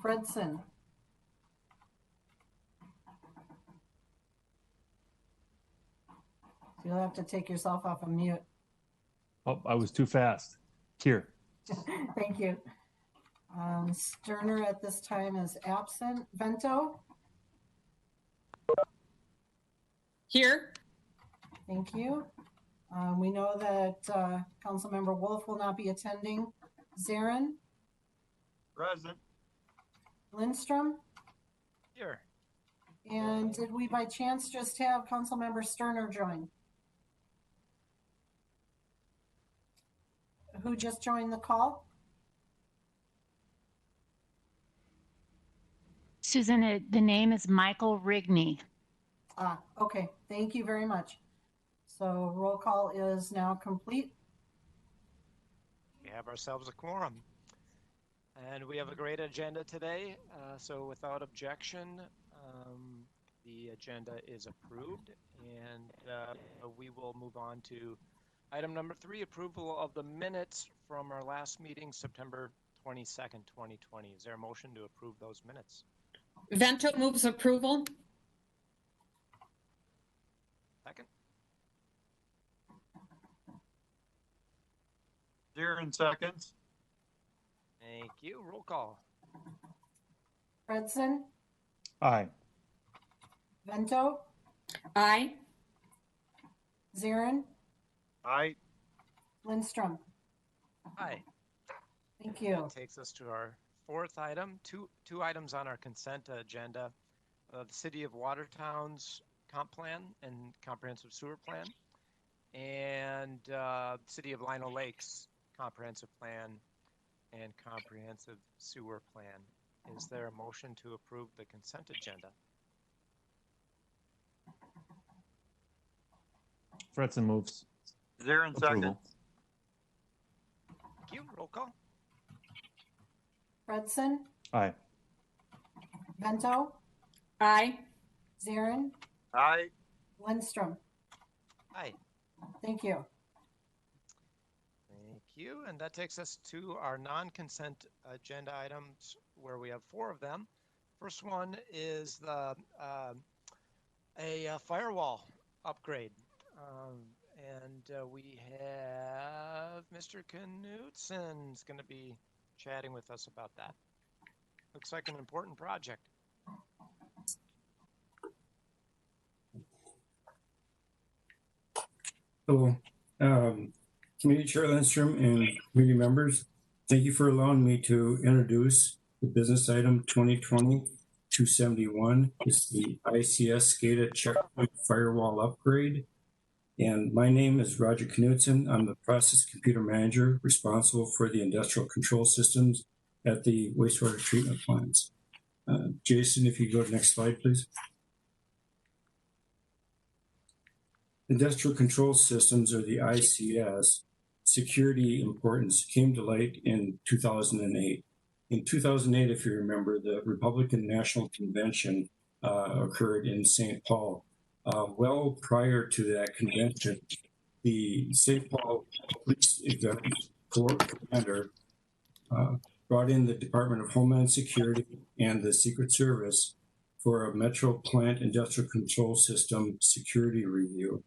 Fredson. You'll have to take yourself off of mute. Oh, I was too fast. Here. Thank you. Sterner at this time is absent. Vento? Here. Thank you. We know that Councilmember Wolf will not be attending. Zarin? Present. Lindstrom? Here. And did we by chance just have Councilmember Sterner join? Who just joined the call? Susan, the name is Michael Rigney. Ah, okay. Thank you very much. So roll call is now complete. We have ourselves a quorum. And we have a great agenda today. So without objection, the agenda is approved. And we will move on to item number 3, approval of the minutes from our last meeting, September 22nd, 2020. Is there a motion to approve those minutes? Vento moves approval. Second. Zarin seconds. Thank you. Roll call. Fredson? Aye. Vento? Aye. Zarin? Aye. Lindstrom? Aye. Thank you. That takes us to our 4th item, two items on our consent agenda. The City of Watertown's comp plan and comprehensive sewer plan, and City of Lino Lakes comprehensive plan and comprehensive sewer plan. Is there a motion to approve the consent agenda? Fredson moves. Zarin second. Thank you. Roll call. Fredson? Aye. Vento? Aye. Zarin? Aye. Lindstrom? Aye. Thank you. Thank you. And that takes us to our non-consent agenda items, where we have 4 of them. First one is the a firewall upgrade. We have Mr. Knutson is going to be chatting with us about that. Looks like an important project. Hello, Committee Chair Lindstrom and committee members. Thank you for allowing me to introduce the business item 2020-271. It's the ICS SCADA checkpoint firewall upgrade. And my name is Roger Knutson. I'm the process computer manager responsible for the industrial control systems at the wastewater treatment plants. Jason, if you go to the next slide, please. Industrial control systems, or the ICS, security importance came to light in 2008. In 2008, if you remember, the Republican National Convention occurred in St. Paul. Well prior to that convention, the St. Paul Police Corps commander brought in the Department of Homeland Security and the Secret Service for a Metro Plant Industrial Control System security review.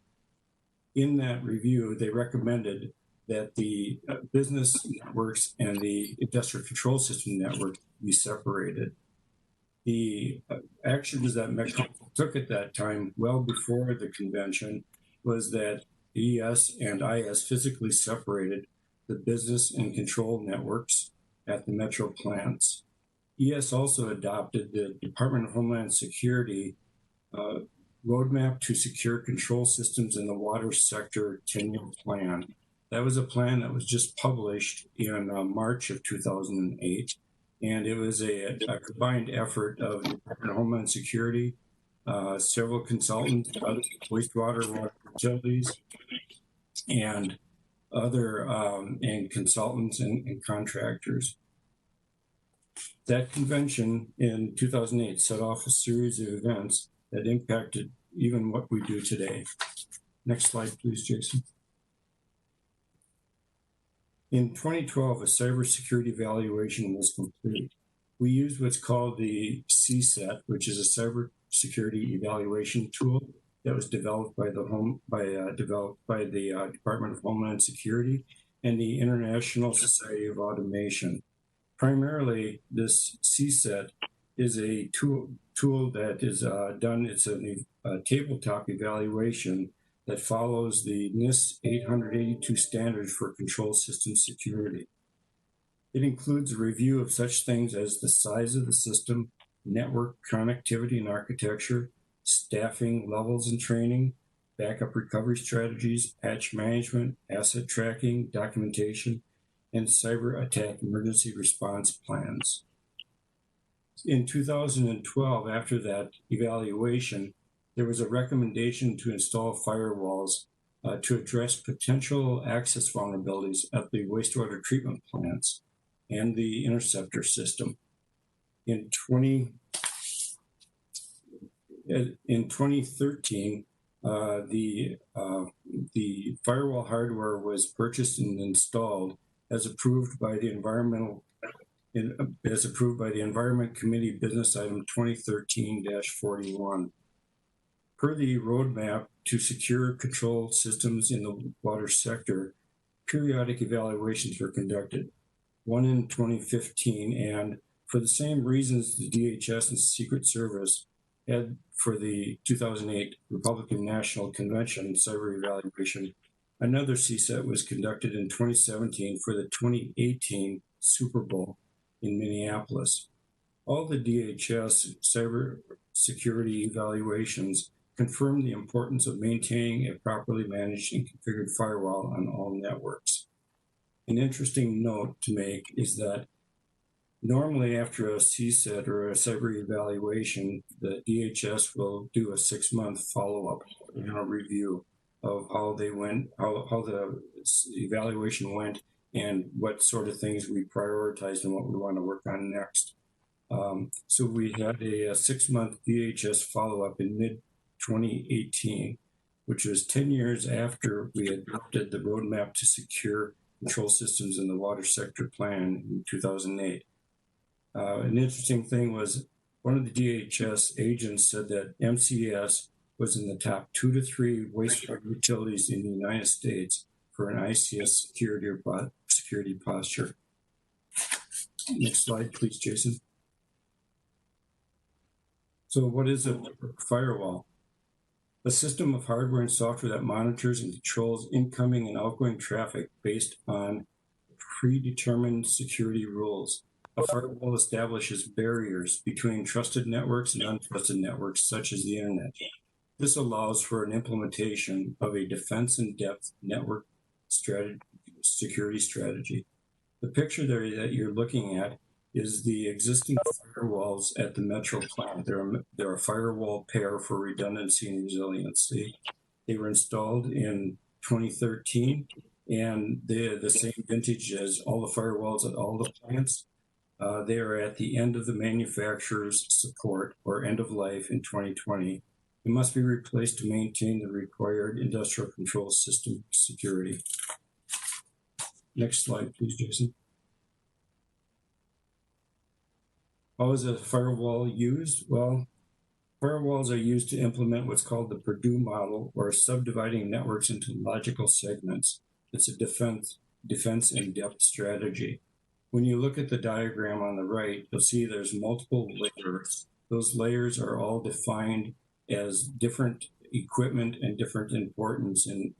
In that review, they recommended that the business networks and the industrial control system network be separated. The actions that Metro took at that time, well before the convention, was that ES and IS physically separated the business and control networks at the Metro plants. ES also adopted the Department of Homeland Security Roadmap to Secure Control Systems in the Water Sector 10-year plan. That was a plan that was just published in March of 2008. And it was a combined effort of the Department of Homeland Security, several consultants, other water utilities, and other and consultants and contractors. That convention in 2008 set off a series of events that impacted even what we do today. Next slide, please, Jason. In 2012, a cybersecurity evaluation was complete. We use what's called the CSET, which is a cybersecurity evaluation tool that was developed by the Department of Homeland Security and the International Society of Automation. Primarily, this CSET is a tool that is it's a tabletop evaluation that follows the NIST 882 standards for control system security. It includes a review of such things as the size of the system, network connectivity and architecture, staffing levels and training, backup recovery strategies, patch management, asset tracking, documentation, and cyber attack emergency response plans. In 2012, after that evaluation, there was a recommendation to install firewalls to address potential access vulnerabilities at the wastewater treatment plants and the interceptor system. In 2013, the firewall hardware was purchased and installed as approved by the Environment Committee Business Item 2013-41. Per the roadmap to secure control systems in the water sector, periodic evaluations were conducted, one in 2015, and for the same reasons the DHS and Secret Service had for the 2008 Republican National Convention cyber evaluation, another CSET was conducted in 2017 for the 2018 Super Bowl in Minneapolis. All the DHS cyber security evaluations confirmed the importance of maintaining a properly managed and configured firewall on all networks. An interesting note to make is that normally after a CSET or a cyber evaluation, the DHS will do a 6-month follow-up review of how they went, how the evaluation went, and what sort of things we prioritized and what we want to work on next. So we had a 6-month DHS follow-up in mid-2018, which was 10 years after we adopted the roadmap to secure control systems in the water sector plan in 2008. An interesting thing was one of the DHS agents said that MCS was in the top 2 to 3 wastewater utilities in the United States for an ICS security posture. Next slide, please, Jason. So what is a firewall? A system of hardware and software that monitors and controls incoming and outgoing traffic based on predetermined security rules. A firewall establishes barriers between trusted networks and untrusted networks, such as the internet. This allows for an implementation of a defense-in-depth network security strategy. The picture there that you're looking at is the existing firewalls at the Metro plant. They're a firewall pair for redundancy and resiliency. They were installed in 2013, and they're the same vintage as all the firewalls at all the plants. They are at the end of the manufacturer's support or end of life in 2020. It must be replaced to maintain the required industrial control system security. Next slide, please, Jason. How is a firewall used? Well, firewalls are used to implement what's called the Purdue model, or subdividing networks into logical segments. It's a defense in-depth strategy. When you look at the diagram on the right, you'll see there's multiple layers. Those layers are all defined as different equipment and different importance in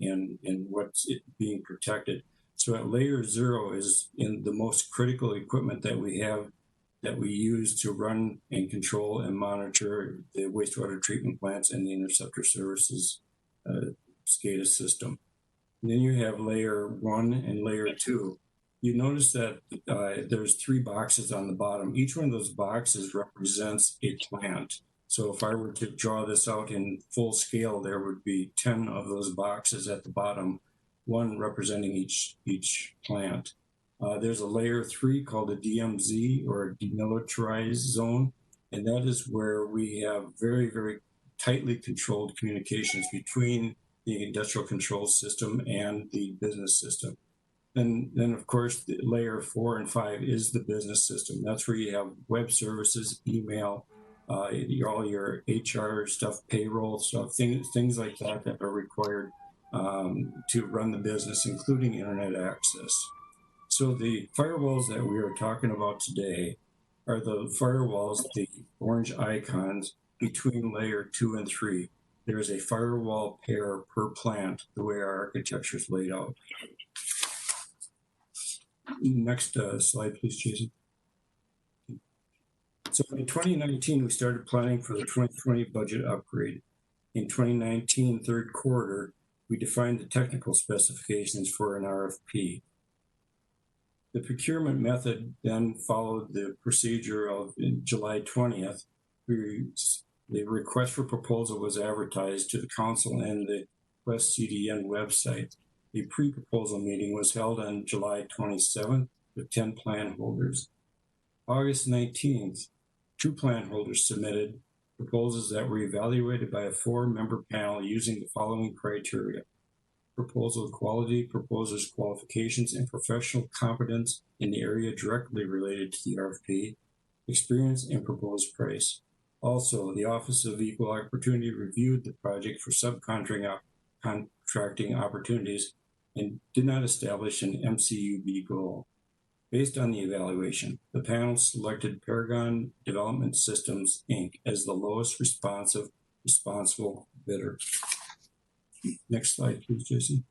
what's being protected. So at layer 0 is in the most critical equipment that we have, that we use to run and control and monitor the wastewater treatment plants and the interceptor services SCADA system. And then you have layer 1 and layer 2. You notice that there's 3 boxes on the bottom. Each one of those boxes represents a plant. So if I were to draw this out in full scale, there would be 10 of those boxes at the bottom, one representing each plant. There's a layer 3 called a DMZ, or a demilitarized zone, and that is where we have very, very tightly controlled communications between the industrial control system and the business system. Then of course, the layer 4 and 5 is the business system. That's where you have web services, email, all your HR stuff, payroll stuff, things like that that are required to run the business, including internet access. So the firewalls that we are talking about today are the firewalls, the orange icons between layer 2 and 3. There is a firewall pair per plant, the way our architecture is laid out. Next slide, please, Jason. So in 2019, we started planning for the 2020 budget upgrade. In 2019, third quarter, we defined the technical specifications for an RFP. The procurement method then followed the procedure of July 20th. The request for proposal was advertised to the council and the West CDN website. A pre-proposal meeting was held on July 27th with 10 plan holders. August 19th, 2 plan holders submitted proposals that were evaluated by a 4-member panel using the following criteria: proposal quality, proposer's qualifications, and professional competence in the area directly related to the RFP, experience, and proposed price. Also, the Office of Equal Opportunity reviewed the project for subcontracting opportunities and did not establish an MCUB goal. Based on the evaluation, the panel selected Paragon Development Systems, Inc. as the lowest responsible bidder. Next slide, please, Jason.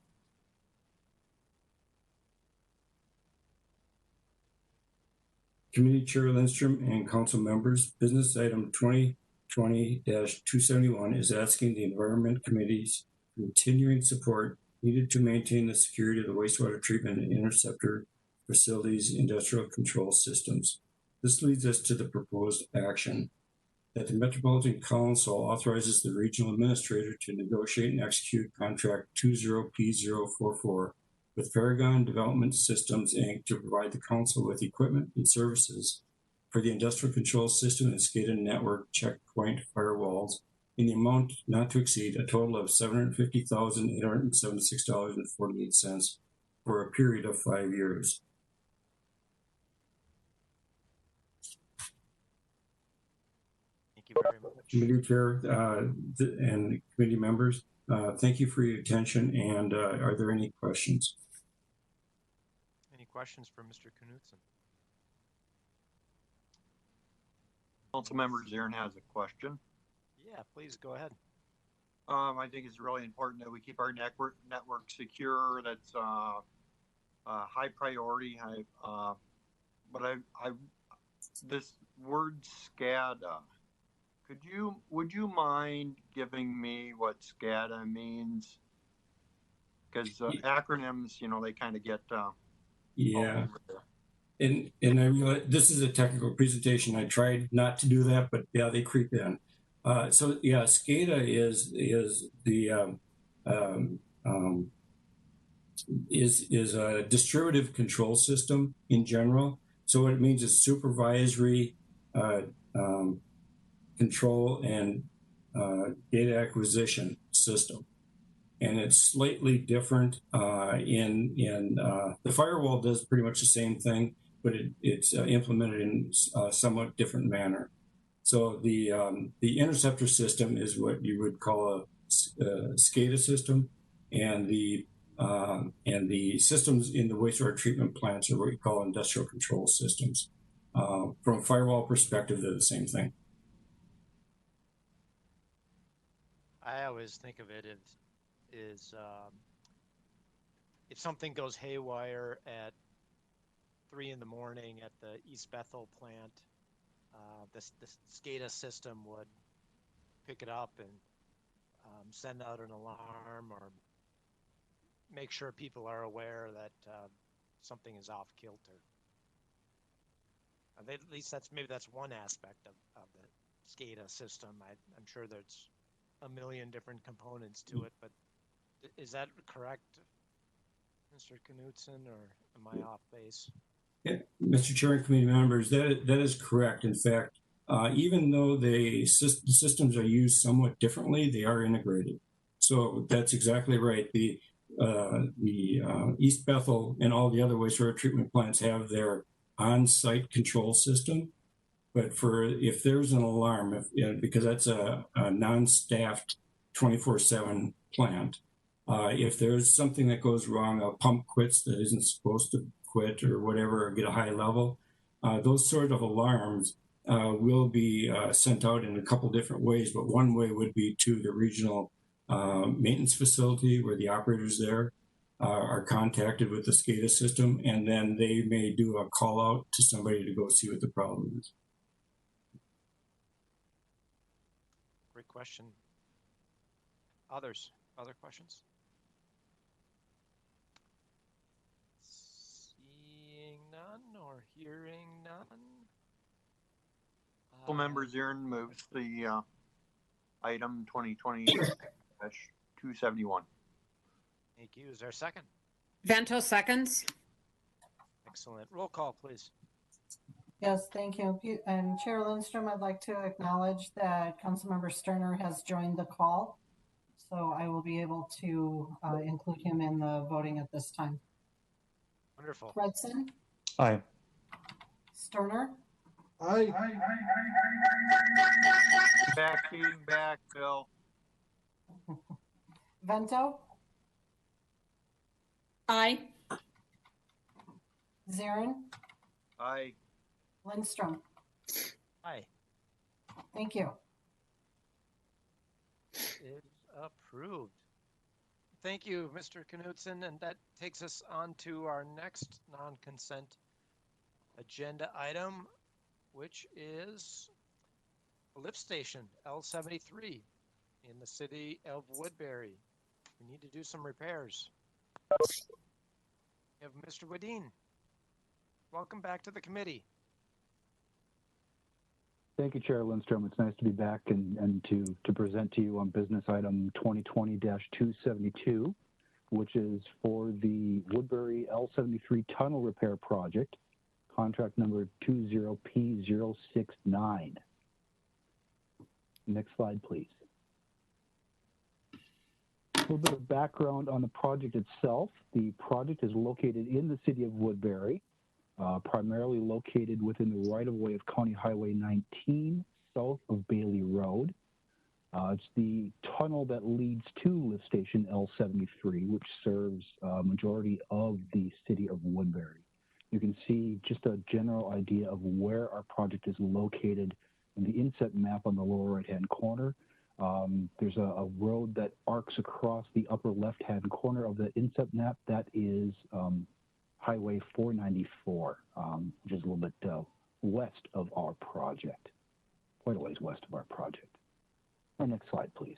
Committee Chair Lindstrom and council members, business item 2020-271 is asking the Environment Committee's continuing support needed to maintain the security of the wastewater treatment and interceptor facilities' industrial control systems. This leads us to the proposed action that the Metropolitan Council authorizes the regional administrator to negotiate and execute contract 20P044 with Paragon Development Systems, Inc. to provide the council with equipment and services for the industrial control system and SCADA network checkpoint firewalls in the amount not to exceed a total of $750,876.48 for a period of 5 years. Thank you very much. Committee Chair and committee members, thank you for your attention, and are there any questions? Any questions for Mr. Knudsen? Councilmember Zarin has a question. Yeah, please go ahead. I think it's really important that we keep our network secure. That's high priority. This word SCADA. Would you mind giving me what SCADA means? Because acronyms, they kind of get Yeah. And I realize this is a technical presentation. I tried not to do that, but yeah, they creep in. So yeah, SCADA is a distributive control system in general. So what it means is supervisory control and data acquisition system. And it's slightly different the firewall does pretty much the same thing, but it's implemented in a somewhat different manner. So the interceptor system is what you would call a SCADA system, and the systems in the wastewater treatment plants are what you call industrial control systems. From a firewall perspective, they're the same thing. I always think of it as if something goes haywire at 3 in the morning at the East Bethel plant, the SCADA system would pick it up and send out an alarm or make sure people are aware that something is off kilter. At least that's one aspect of the SCADA system. I'm sure there's a million different components to it, but is that correct, Mr. Knudsen, or am I off base? Yeah, Mr. Chair and committee members, that is correct. In fact, even though the systems are used somewhat differently, they are integrated. So that's exactly right. East Bethel and all the other wastewater treatment plants have their on-site control system. But if there's an alarm, because that's a non-staffed 24/7 plant, if there's something that goes wrong, a pump quits that isn't supposed to quit or whatever, or get a high level, those sort of alarms will be sent out in a couple different ways. But one way would be to the regional maintenance facility where the operators there are contacted with the SCADA system, and then they may do a call out to somebody to go see what the problem is. Great question. Other questions? Seeing none or hearing none. Councilmember Zirin moves the item 2020-271. Thank you. Is there a second? Vento seconds. Excellent. Roll call, please. Yes, thank you. And Chair Lindstrom, I'd like to acknowledge that Councilmember Sterner has joined the call. So I will be able to include him in the voting at this time. Wonderful. Fredson, Aye. Sterner, Aye. Back, Bill. Vento, Aye. Zarin, Aye. Lindstrom. Aye. Thank you. Is approved. Thank you, Mr. Knudsen, and that takes us on to our next non-consent agenda item, which is a lift station, L73, in the city of Woodbury. We need to do some repairs. We have Mr. Wadeen. Welcome back to the committee. Thank you, Chair Lindstrom. It's nice to be back and to present to you on business item 2020-272, which is for the Woodbury L73 tunnel repair project, contract number 20P069. Next slide, please. A little bit of background on the project itself. The project is located in the city of Woodbury. Primarily located within the right-of-way of County Highway 19, south of Bailey Road. It's the tunnel that leads to lift station L73, which serves a majority of the city of Woodbury. You can see just a general idea of where our project is located in the inset map on the lower right-hand corner. There's a road that arcs across the upper left-hand corner of the inset map. That is Highway 494, which is a little bit west of our project, quite a ways west of our project. Our next slide, please.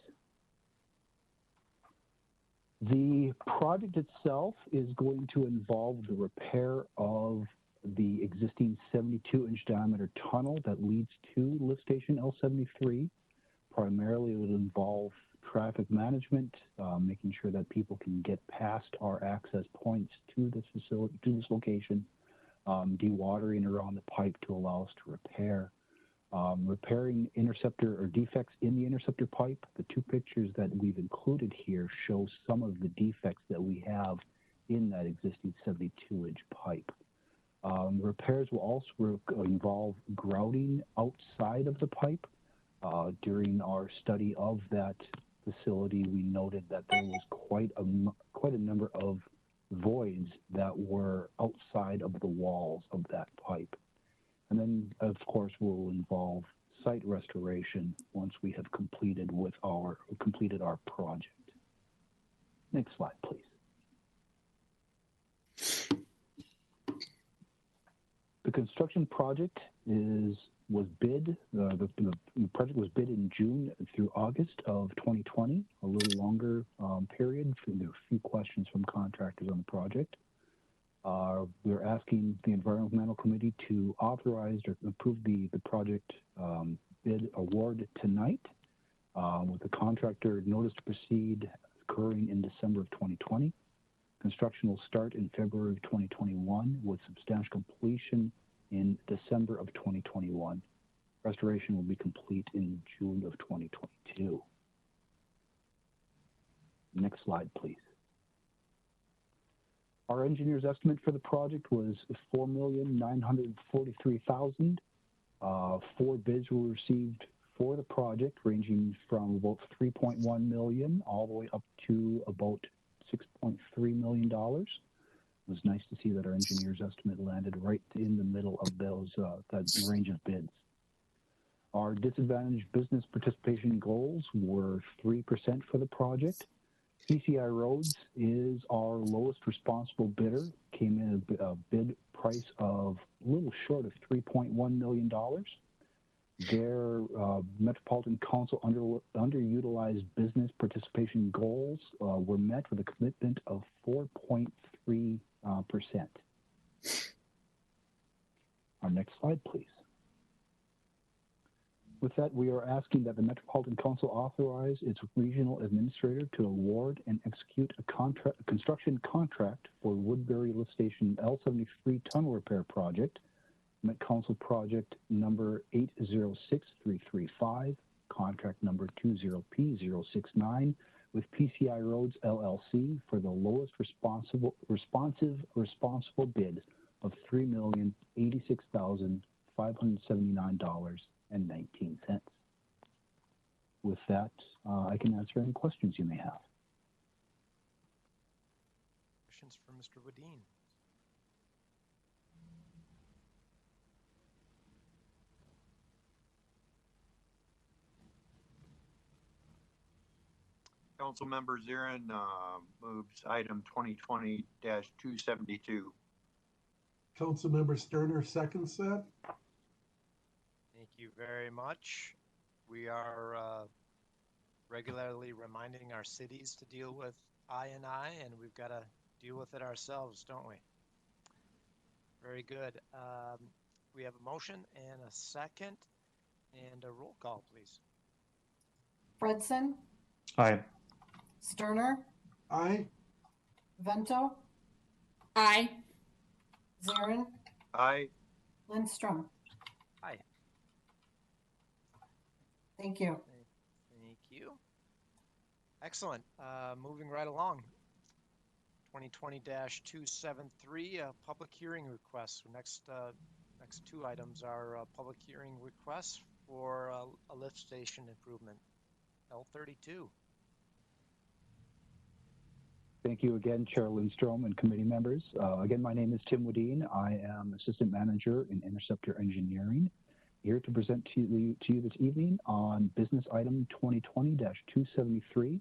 The project itself is going to involve the repair of the existing 72-inch diameter tunnel that leads to lift station L73. Primarily, it would involve traffic management, making sure that people can get past our access points to this facility, to this location, dewatering around the pipe to allow us to repair, repairing interceptor or defects in the interceptor pipe. The two pictures that we've included here show some of the defects that we have in that existing 72-inch pipe. Repairs will also involve grouting outside of the pipe. During our study of that facility, we noted that there was quite a number of voids that were outside of the walls of that pipe. And then, of course, will involve site restoration once we have completed our project. Next slide, please. The construction project was bid. The project was bid in June through August of 2020, a little longer period. There were a few questions from contractors on the project. We're asking the Environmental Committee to authorize or approve the project bid award tonight, with the contractor notice to proceed occurring in December of 2020. Construction will start in February of 2021 with substantial completion in December of 2021. Restoration will be complete in June of 2022. Next slide, please. Our engineer's estimate for the project was $4,943,000. 4 bids were received for the project, ranging from about $3.1 million all the way up to about $6.3 million. It was nice to see that our engineer's estimate landed right in the middle of those that range of bids. Our disadvantaged business participation goals were 3% for the project. PCI Roads is our lowest responsible bidder, came in at a bid price of a little short of $3.1 million. Their Metropolitan Council underutilized business participation goals were met with a commitment of 4.3%. Our next slide, please. With that, we are asking that the Metropolitan Council authorize its regional administrator to award and execute a construction contract for Woodbury Lift Station L73 tunnel repair project, Met Council project number 806335, contract number 20P069, with PCI Roads LLC for the lowest responsible bid of $3,086,579.19. With that, I can answer any questions you may have. Questions for Mr. Wadeen? Councilmember Zarin moves item 2020-272. Councilmember Sterner seconds that. Thank you very much. We are regularly reminding our cities to deal with I&I, and we've got to deal with it ourselves, don't we? Very good. We have a motion and a second, and a roll call, please. Fredson, Aye. Sterner, Aye. Vento, Aye. Zarin, Aye. Lindstrom. Aye. Thank you. Thank you. Excellent. Moving right along. 2020-273, public hearing requests. Next two items are public hearing requests for a lift station improvement, L32. Thank you again, Chair Lindstrom and committee members. Again, my name is Tim Wadeen. I am Assistant Manager in Interceptor Engineering, here to present to you this evening on business item 2020-273,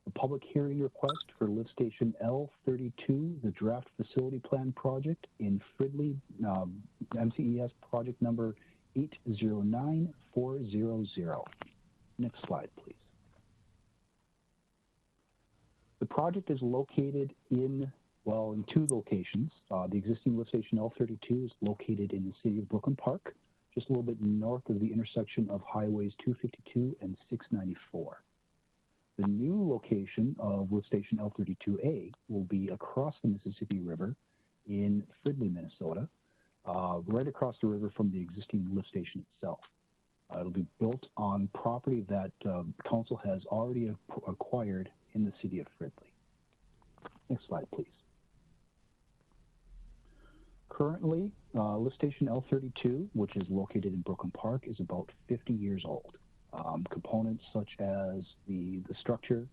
a public hearing request for lift station L32, the draft facility plan project in Fridley, MCES project number 809400. Next slide, please. The project is located in two locations. The existing lift station L32 is located in the city of Brooklyn Park, just a little bit north of the intersection of highways 252 and 694. The new location of lift station L32A will be across the Mississippi River in Fridley, Minnesota, right across the river from the existing lift station itself. It'll be built on property that council has already acquired in the city of Fridley. Next slide, please. Currently, lift station L32, which is located in Brooklyn Park, is about 50 years old. Components such as the structure,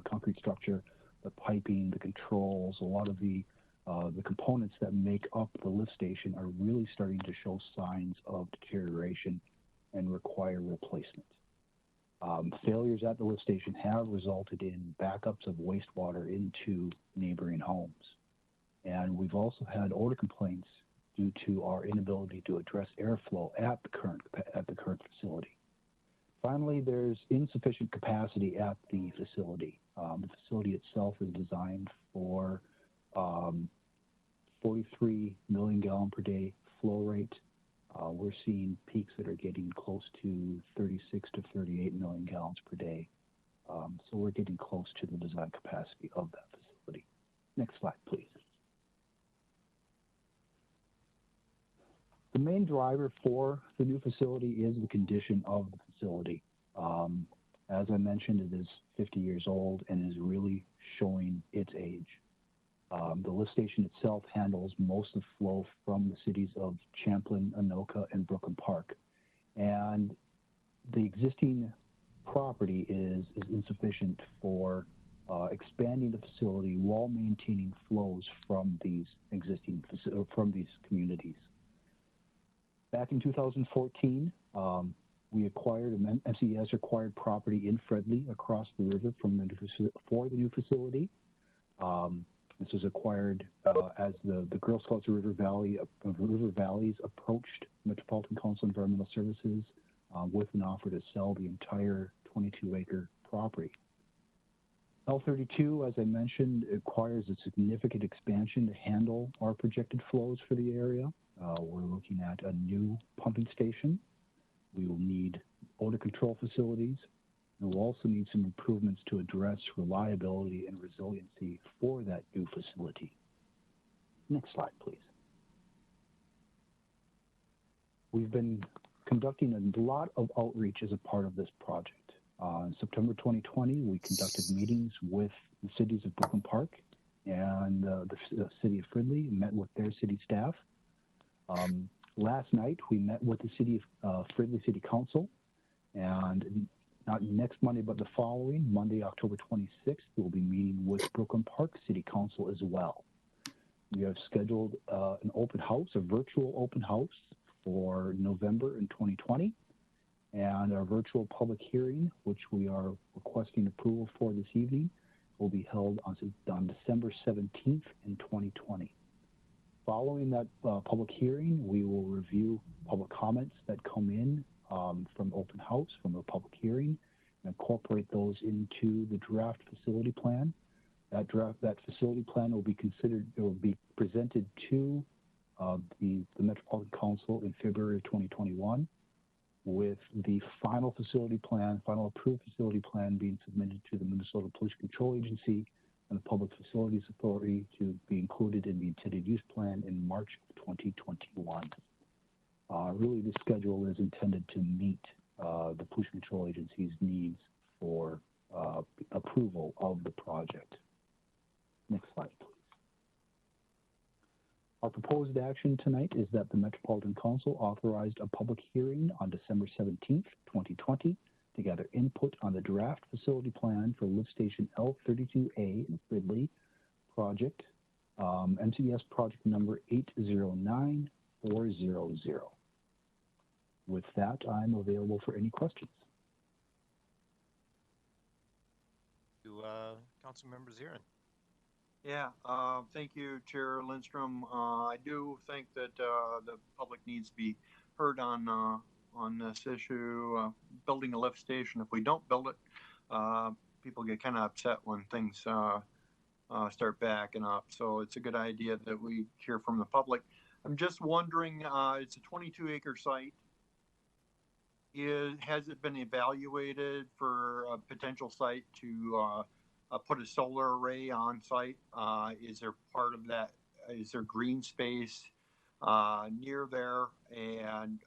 concrete structure, the piping, the controls, a lot of the components that make up the lift station are really starting to show signs of deterioration and require replacement. Failures at the lift station have resulted in backups of wastewater into neighboring homes. And we've also had odor complaints due to our inability to address airflow at the current facility. Finally, there's insufficient capacity at the facility. The facility itself is designed for 43 million gallon per day flow rate. We're seeing peaks that are getting close to 36 to 38 million gallons per day. So we're getting close to the design capacity of that facility. Next slide, please. The main driver for the new facility is the condition of the facility. As I mentioned, it is 50 years old and is really showing its age. The lift station itself handles most of the flow from the cities of Champlain, Anoka, and Brooklyn Park. And the existing property is insufficient for expanding the facility while maintaining flows from these communities. Back in 2014, we acquired MCES acquired property in Fredley across the river for the new facility. This was acquired as the Girl Scouts of River Valleys approached Metropolitan Council Environmental Services with an offer to sell the entire 22-acre property. L32, as I mentioned, requires a significant expansion to handle our projected flows for the area. We're looking at a new pumping station. We will need odor control facilities, and we'll also need some improvements to address reliability and resiliency for that new facility. Next slide, please. We've been conducting a lot of outreach as a part of this project. In September 2020, we conducted meetings with the cities of Brooklyn Park and the city of Fridley, met with their city staff. Last night, we met with the city of Fridley City Council, and not next Monday, but the following, Monday, October 26th, we'll be meeting with Brooklyn Park City Council as well. We have scheduled an open house, a virtual open house for November in 2020, and our virtual public hearing, which we are requesting approval for this evening, will be held on December 17th in 2020. Following that public hearing, we will review public comments that come in from open house, from the public hearing, and incorporate those into the draft facility plan. That facility plan will be presented to the Metropolitan Council in February of 2021, with the final approved facility plan being submitted to the Minnesota Pollution Control Agency and the Public Facilities Authority to be included in the intended use plan in March of 2021. Really, the schedule is intended to meet the Pollution Control Agency's needs for approval of the project. Next slide, please. Our proposed action tonight is that the Metropolitan Council authorized a public hearing on December 17th, 2020 to gather input on the draft facility plan for lift station L32A in Fridley project, MCES project number 809400. With that, I'm available for any questions. To Councilmember Zirin. Yeah, thank you, Chair Lindstrom. I do think that the public needs to be heard on this issue. Building a lift station, if we don't build it, people get kind of upset when things start backing up. So it's a good idea that we hear from the public. I'm just wondering, it's a 22-acre site. Has it been evaluated for a potential site to put a solar array on site? Is there part of that? Is there green space near there? And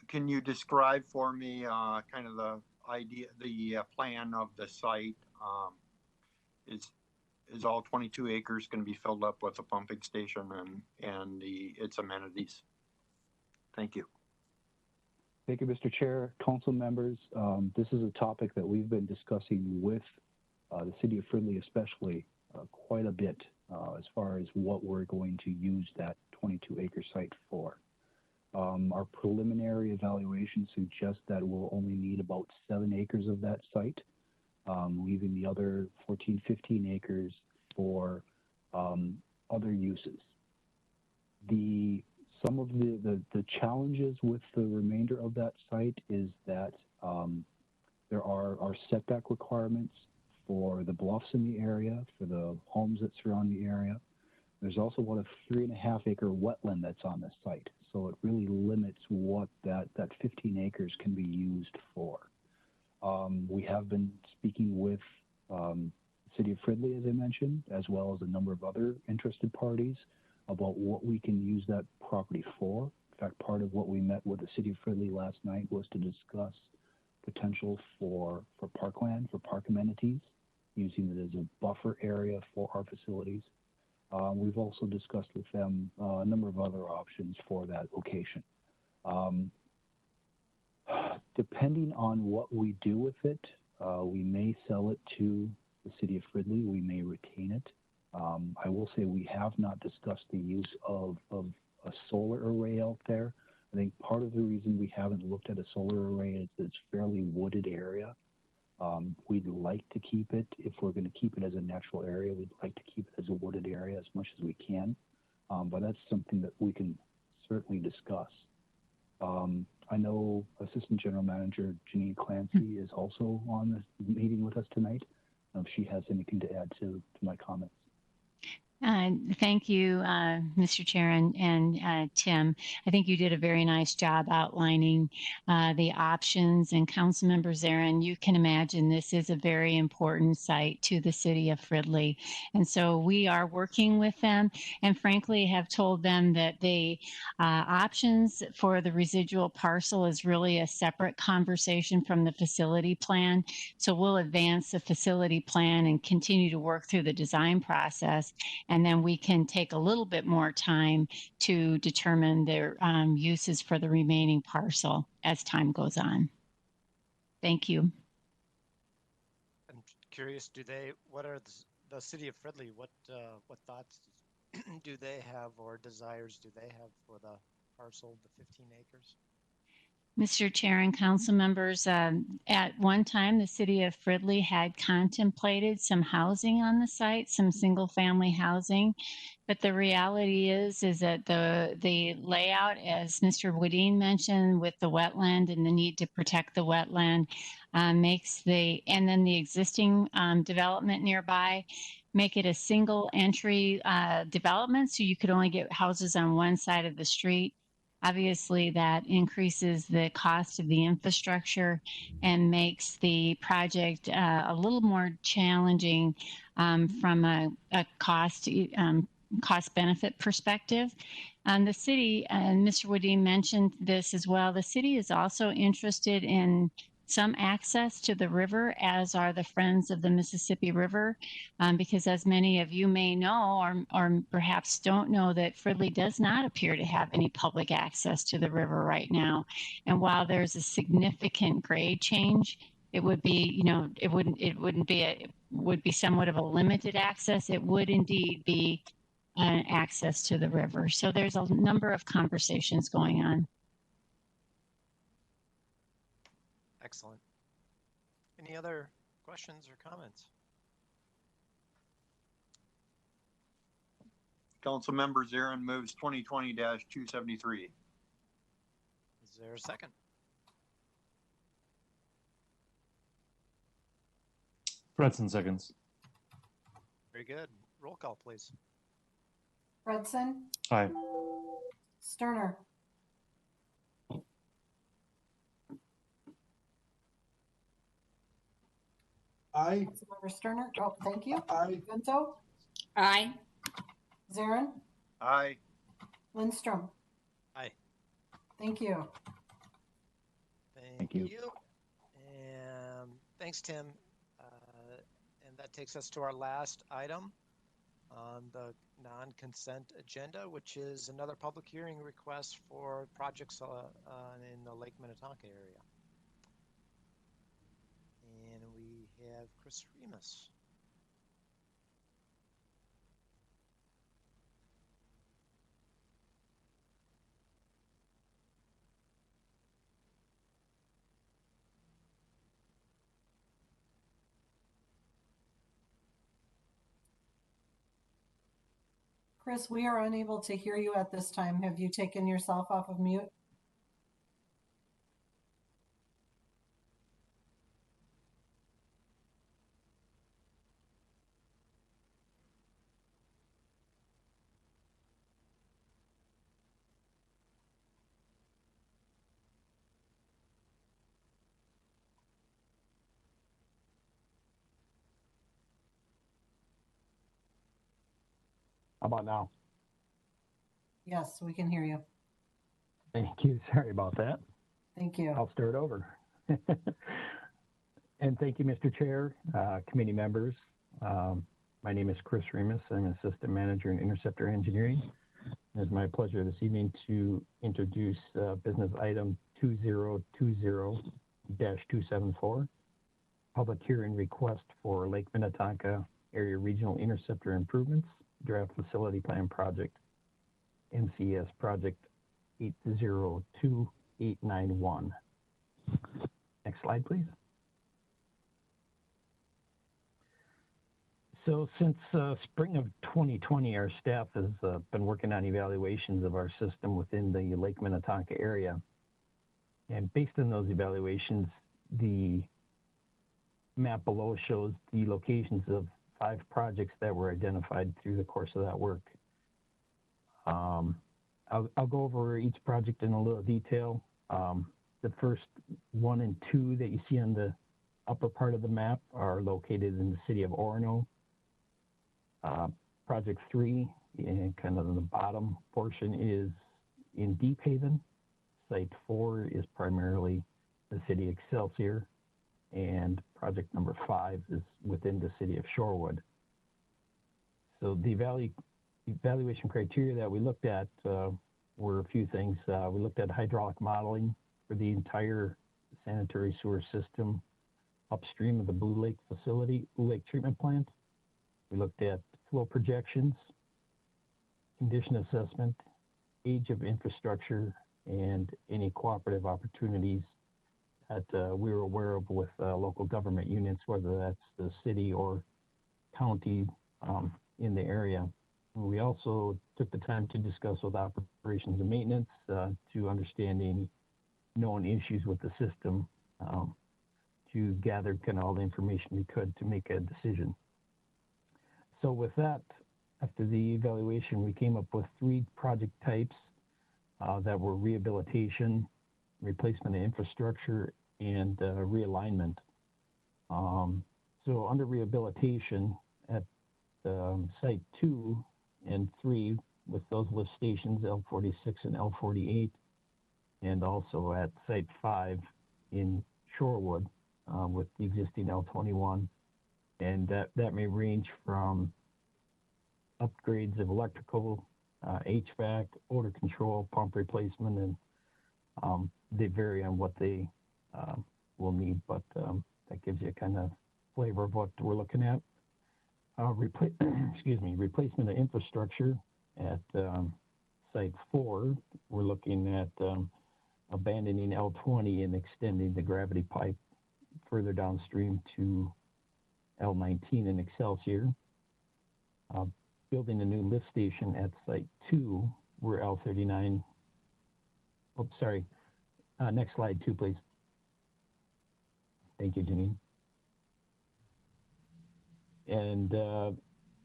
can you describe for me kind of the idea, the plan of the site? Is all 22 acres going to be filled up with a pumping station and its amenities? Thank you. Thank you, Mr. Chair, council members. This is a topic that we've been discussing with the city of Fridley, especially quite a bit as far as what we're going to use that 22-acre site for. Our preliminary evaluation suggests that we'll only need about 7 acres of that site, leaving the other 14, 15 acres for other uses. Some of the challenges with the remainder of that site is that there are setback requirements for the bluffs in the area, for the homes that surround the area. There's also about a 3.5-acre wetland that's on this site. So it really limits what that 15 acres can be used for. We have been speaking with the city of Fridley, as I mentioned, as well as a number of other interested parties about what we can use that property for. In fact, part of what we met with the city of Fridley last night was to discuss potential for parkland, for park amenities. using it as a buffer area for our facilities. We've also discussed with them a number of other options for that location. Depending on what we do with it, we may sell it to the city of Fridley. We may retain it. I will say we have not discussed the use of a solar array out there. I think part of the reason we haven't looked at a solar array is that it's a fairly wooded area. We'd like to keep it, if we're going to keep it as a natural area, we'd like to keep it as a wooded area as much as we can. But that's something that we can certainly discuss. I know Assistant General Manager Janine Clancy is also on the meeting with us tonight. If she has anything to add to my comments. Thank you, Mr. Chair and Tim. I think you did a very nice job outlining the options. And Councilmember Zarin, you can imagine this is a very important site to the city of Fridley. And so we are working with them and frankly have told them that the options for the residual parcel is really a separate conversation from the facility plan. So we'll advance the facility plan and continue to work through the design process. And then we can take a little bit more time to determine their uses for the remaining parcel as time goes on. Thank you. I'm curious, what are the city of Fridley, what thoughts do they have or desires do they have for the parcel, the 15 acres? Mr. Chair and council members, at one time, the city of Fridley had contemplated some housing on the site, some single family housing. But the reality is that the layout, as Mr. Woodine mentioned, with the wetland and the need to protect the wetland, and then the existing development nearby, make it a single entry development. So you could only get houses on one side of the street. Obviously, that increases the cost of the infrastructure and makes the project a little more challenging from a cost benefit perspective. The city, and Mr. Woodine mentioned this as well, the city is also interested in some access to the river, as are the Friends of the Mississippi River, because as many of you may know, or perhaps don't know, that Fridley does not appear to have any public access to the river right now. And while there's a significant grade change, it would be, it would be somewhat of a limited access. It would indeed be access to the river. So there's a number of conversations going on. Excellent. Any other questions or comments? Councilmember Zarin moves 2020-273. Is there a second? Fredson seconds. Very good. Roll call, please. Fredson, Aye. Sterner, Aye. Councilmember Sterner. Oh, thank you. Aye. Vento, Aye. Zarin, Aye. Lindstrom. Aye. Thank you. Thank you. And thanks, Tim. And that takes us to our last item on the non-consent agenda, which is another public hearing request for projects in the Lake Minnetonka area. And we have Chris Remus. Chris, we are unable to hear you at this time. Have you taken yourself off of mute? How about now? Yes, we can hear you. Thank you. Sorry about that. Thank you. I'll start over. And thank you, Mr. Chair, committee members. My name is Chris Remus. I'm an Assistant Manager in Interceptor Engineering. It's my pleasure this evening to introduce business item 2020-274, public hearing request for Lake Minnetonka Area Regional Interceptor Improvements, Draft Facility Plan Project, NCS Project 802891. Next slide, please. So since spring of 2020, our staff has been working on evaluations of our system within the Lake Minnetonka area. And based on those evaluations, the map below shows the locations of 5 projects that were identified through the course of that work. I'll go over each project in a little detail. The first 1 and 2 that you see on the upper part of the map are located in the city of Orono. Project 3, and kind of the bottom portion, is in Deep Haven. Site 4 is primarily the city of Excelsior, and project number 5 is within the city of Shorewood. So the evaluation criteria that we looked at were a few things. We looked at hydraulic modeling for the entire sanitary sewer system upstream of the Blue Lake treatment plant. We looked at flow projections, condition assessment, age of infrastructure, and any cooperative opportunities that we were aware of with local government units, whether that's the city or county in the area. We also took the time to discuss with operations and maintenance to understand any known issues with the system, to gather kind of all the information we could to make a decision. So with that, after the evaluation, we came up with 3 project types that were rehabilitation, replacement of infrastructure, and realignment. So under rehabilitation, at site 2 and 3, with those lift stations, L46 and L48, and also at site 5 in Shorewood with the existing L21. And that may range from upgrades of electrical, HVAC, odor control, pump replacement, and they vary on what they will need, but that gives you a kind of flavor of what we're looking at. Replacement of infrastructure at site 4, we're looking at abandoning L20 and extending the gravity pipe further downstream to L19 in Excelsior. Building a new lift station at site 2, where L39, next slide 2, please. Thank you, Janine. And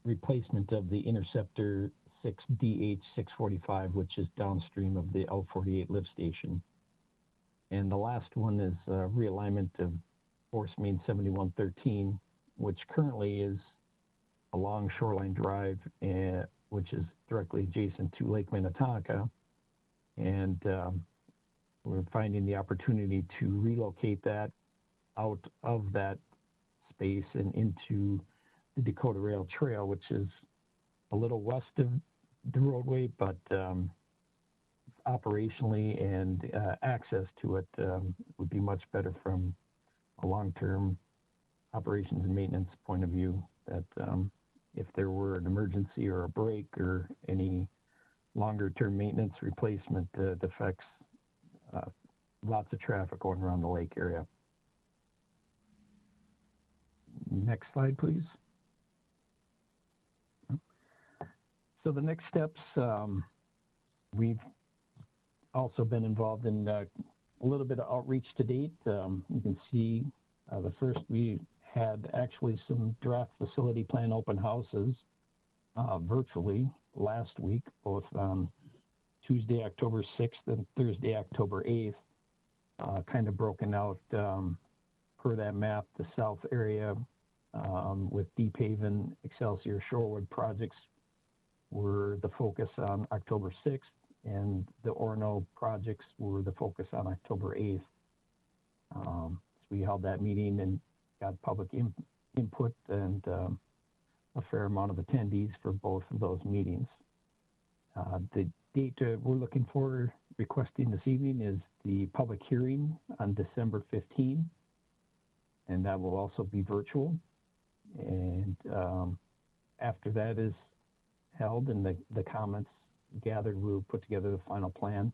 replacement of the Interceptor 6DH645, which is downstream of the L48 lift station. And the last one is realignment of Force Main 7113, which currently is along Shoreline Drive, which is directly adjacent to Lake Minnetonka. And we're finding the opportunity to relocate that out of that space and into the Dakota Rail Trail, which is a little west of the roadway, but operationally and access to it would be much better from a long-term operations and maintenance point of view, that if there were an emergency or a break or any longer-term maintenance replacement, that affects lots of traffic going around the lake area. Next slide, please. So the next steps, we've also been involved in a little bit of outreach to date. You can see the first, we had actually some draft facility plan open houses virtually last week, both on Tuesday, October 6th and Thursday, October 8th, kind of broken out per that map. The south area with Deep Haven, Excelsior, Shorewood projects were the focus on October 6th, and the Orono projects were the focus on October 8th. So we held that meeting and got public input and a fair amount of attendees for both of those meetings. The date we're looking for requesting this evening is the public hearing on December 15, and that will also be virtual. And after that is held and the comments gathered, we'll put together the final plan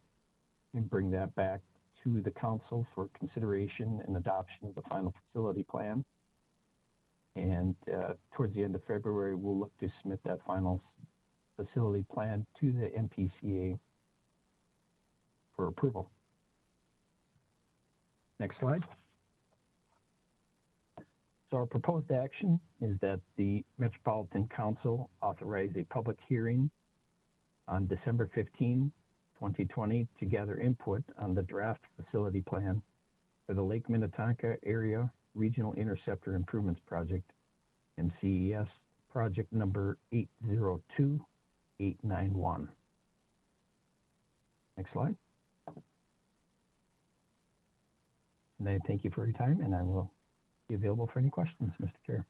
and bring that back to the council for consideration and adoption of the final facility plan. And towards the end of February, we'll look to submit that final facility plan to the MPCA for approval. Next slide. So our proposed action is that the Metropolitan Council authorize a public hearing on December 15, 2020 to gather input on the draft facility plan for the Lake Minnetonka Area Regional Interceptor Improvements Project and CES project number 802891. Next slide. And I thank you for your time, and I will be available for any questions, Mr. Chair.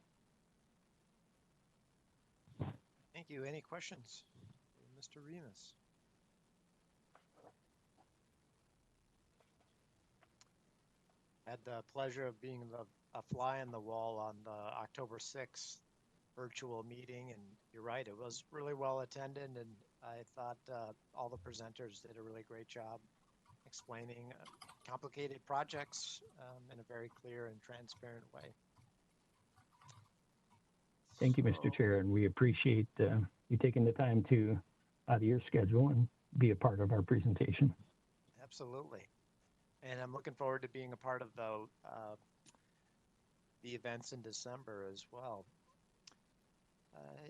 Thank you. Any questions? Mr. Remus. Had the pleasure of being a fly on the wall on the October 6th virtual meeting, and you're right, it was really well attended, and I thought all the presenters did a really great job explaining complicated projects in a very clear and transparent way. Thank you, Mr. Chair, and we appreciate you taking the time to out of your schedule and be a part of our presentation. Absolutely. And I'm looking forward to being a part of the events in December as well.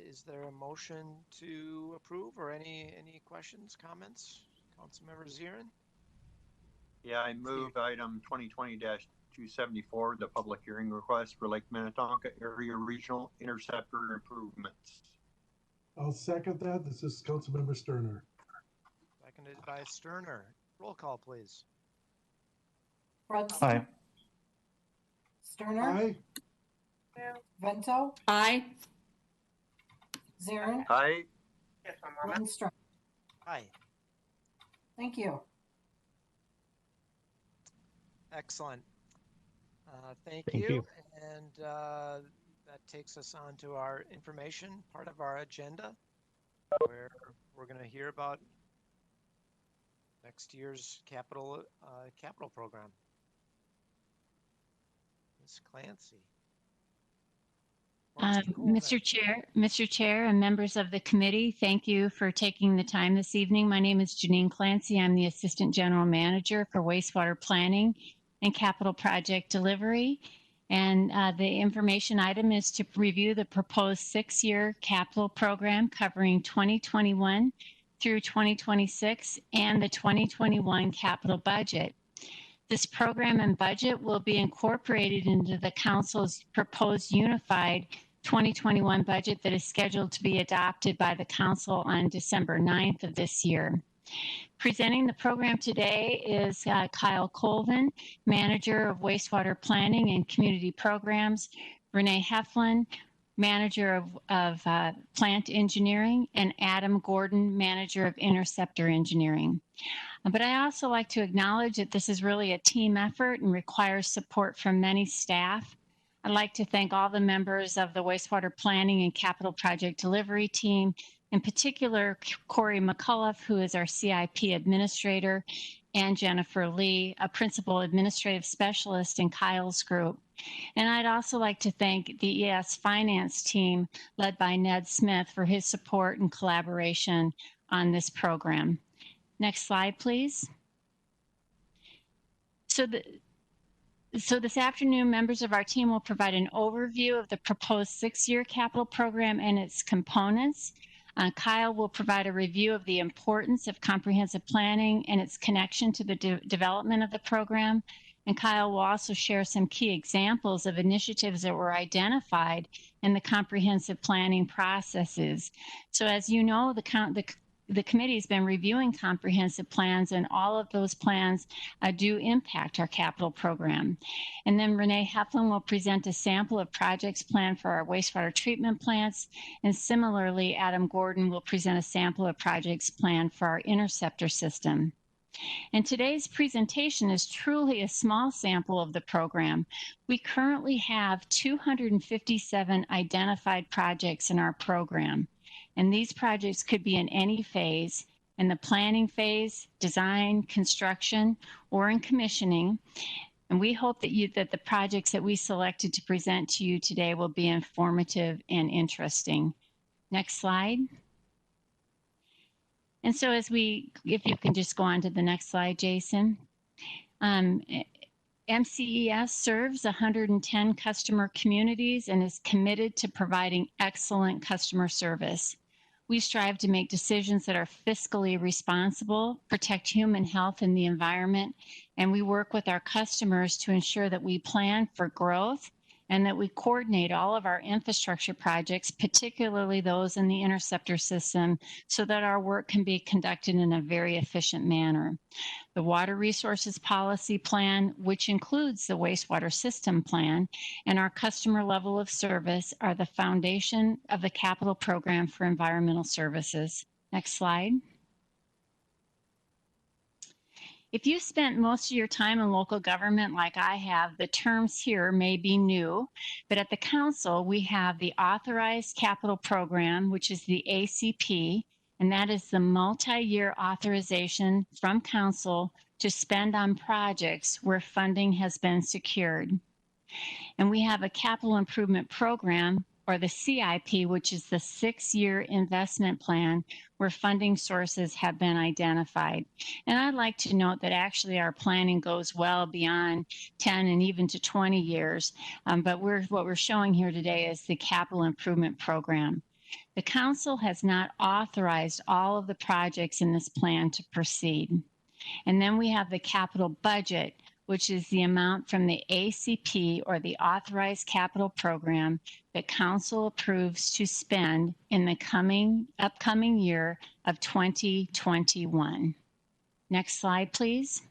Is there a motion to approve or any questions, comments? Councilmember Zirin? Yeah, I move item 2020-274, the public hearing request for Lake Minnetonka Area Regional Interceptor Improvements. I'll second that. This is Councilmember Sterner. Seconded by Sterner. Roll call, please. Fredson? Aye. Sterner? Aye. Vento? Aye. Zirin? Aye. Lindstrom? Aye. Thank you. Excellent. Thank Thank you. you. And that takes us on to our information part of our agenda, where we're going to hear about next year's capital program. Ms. Clancy. Mr. Chair, and members of the committee, thank you for taking the time this evening. My name is Janine Clancy. I'm the Assistant General Manager for Wastewater Planning and Capital Project Delivery. And the information item is to review the proposed 6-year capital program covering 2021 through 2026 and the 2021 capital budget. This program and budget will be incorporated into the Council's proposed unified 2021 budget that is scheduled to be adopted by the Council on December 9th of this year. Presenting the program today is Kyle Colvin, Manager of Wastewater Planning and Community Programs, Renee Heflin, Manager of Plant Engineering, and Adam Gordon, Manager of Interceptor Engineering. But I also like to acknowledge that this is really a team effort and requires support from many staff. I'd like to thank all the members of the Wastewater Planning and Capital Project Delivery team, in particular Corey McCullough, who is our CIP Administrator, and Jennifer Lee, a Principal Administrative Specialist in Kyle's group. And I'd also like to thank the ES Finance team, led by Ned Smith, for his support and collaboration on this program. Next slide, please. So this afternoon, members of our team will provide an overview of the proposed 6-year capital program and its components. Kyle will provide a review of the importance of comprehensive planning and its connection to the development of the program. And Kyle will also share some key examples of initiatives that were identified in the comprehensive planning processes. So as you know, the the committee's been reviewing comprehensive plans, and all of those plans do impact our capital program. And then Renee Heflin will present a sample of projects planned for our wastewater treatment plants. And similarly, Adam Gordon will present a sample of projects planned for our interceptor system. And today's presentation is truly a small sample of the program. We currently have 257 identified projects in our program. And these projects could be in any phase, in the planning phase, design, construction, or in commissioning. And we hope that the projects that we selected to present to you today will be informative and interesting. Next slide. And so if you can just go on to the next slide, Jason. MCES serves 110 customer communities and is committed to providing excellent customer service. We strive to make decisions that are fiscally responsible, protect human health and the environment, and we work with our customers to ensure that we plan for growth and that we coordinate all of our infrastructure projects, particularly those in the interceptor system, so that our work can be conducted in a very efficient manner. The Water Resources Policy Plan, which includes the Wastewater System Plan, and our customer level of service are the foundation of the capital program for environmental services. Next slide. If you spent most of your time in local government like I have, the terms here may be new, but at the council, we have the Authorized Capital Program, which is the ACP, and that is the multi-year authorization from council to spend on projects where funding has been secured. And we have a Capital Improvement Program, or the CIP, which is the 6-year investment plan where funding sources have been identified. And I'd like to note that actually our planning goes well beyond 10 and even to 20 years. But what we're showing here today is the Capital Improvement Program. The council has not authorized all of the projects in this plan to proceed. And then we have the capital budget, which is the amount from the ACP, or the Authorized Capital Program, that council approves to spend in the upcoming year of 2021. Next slide, please.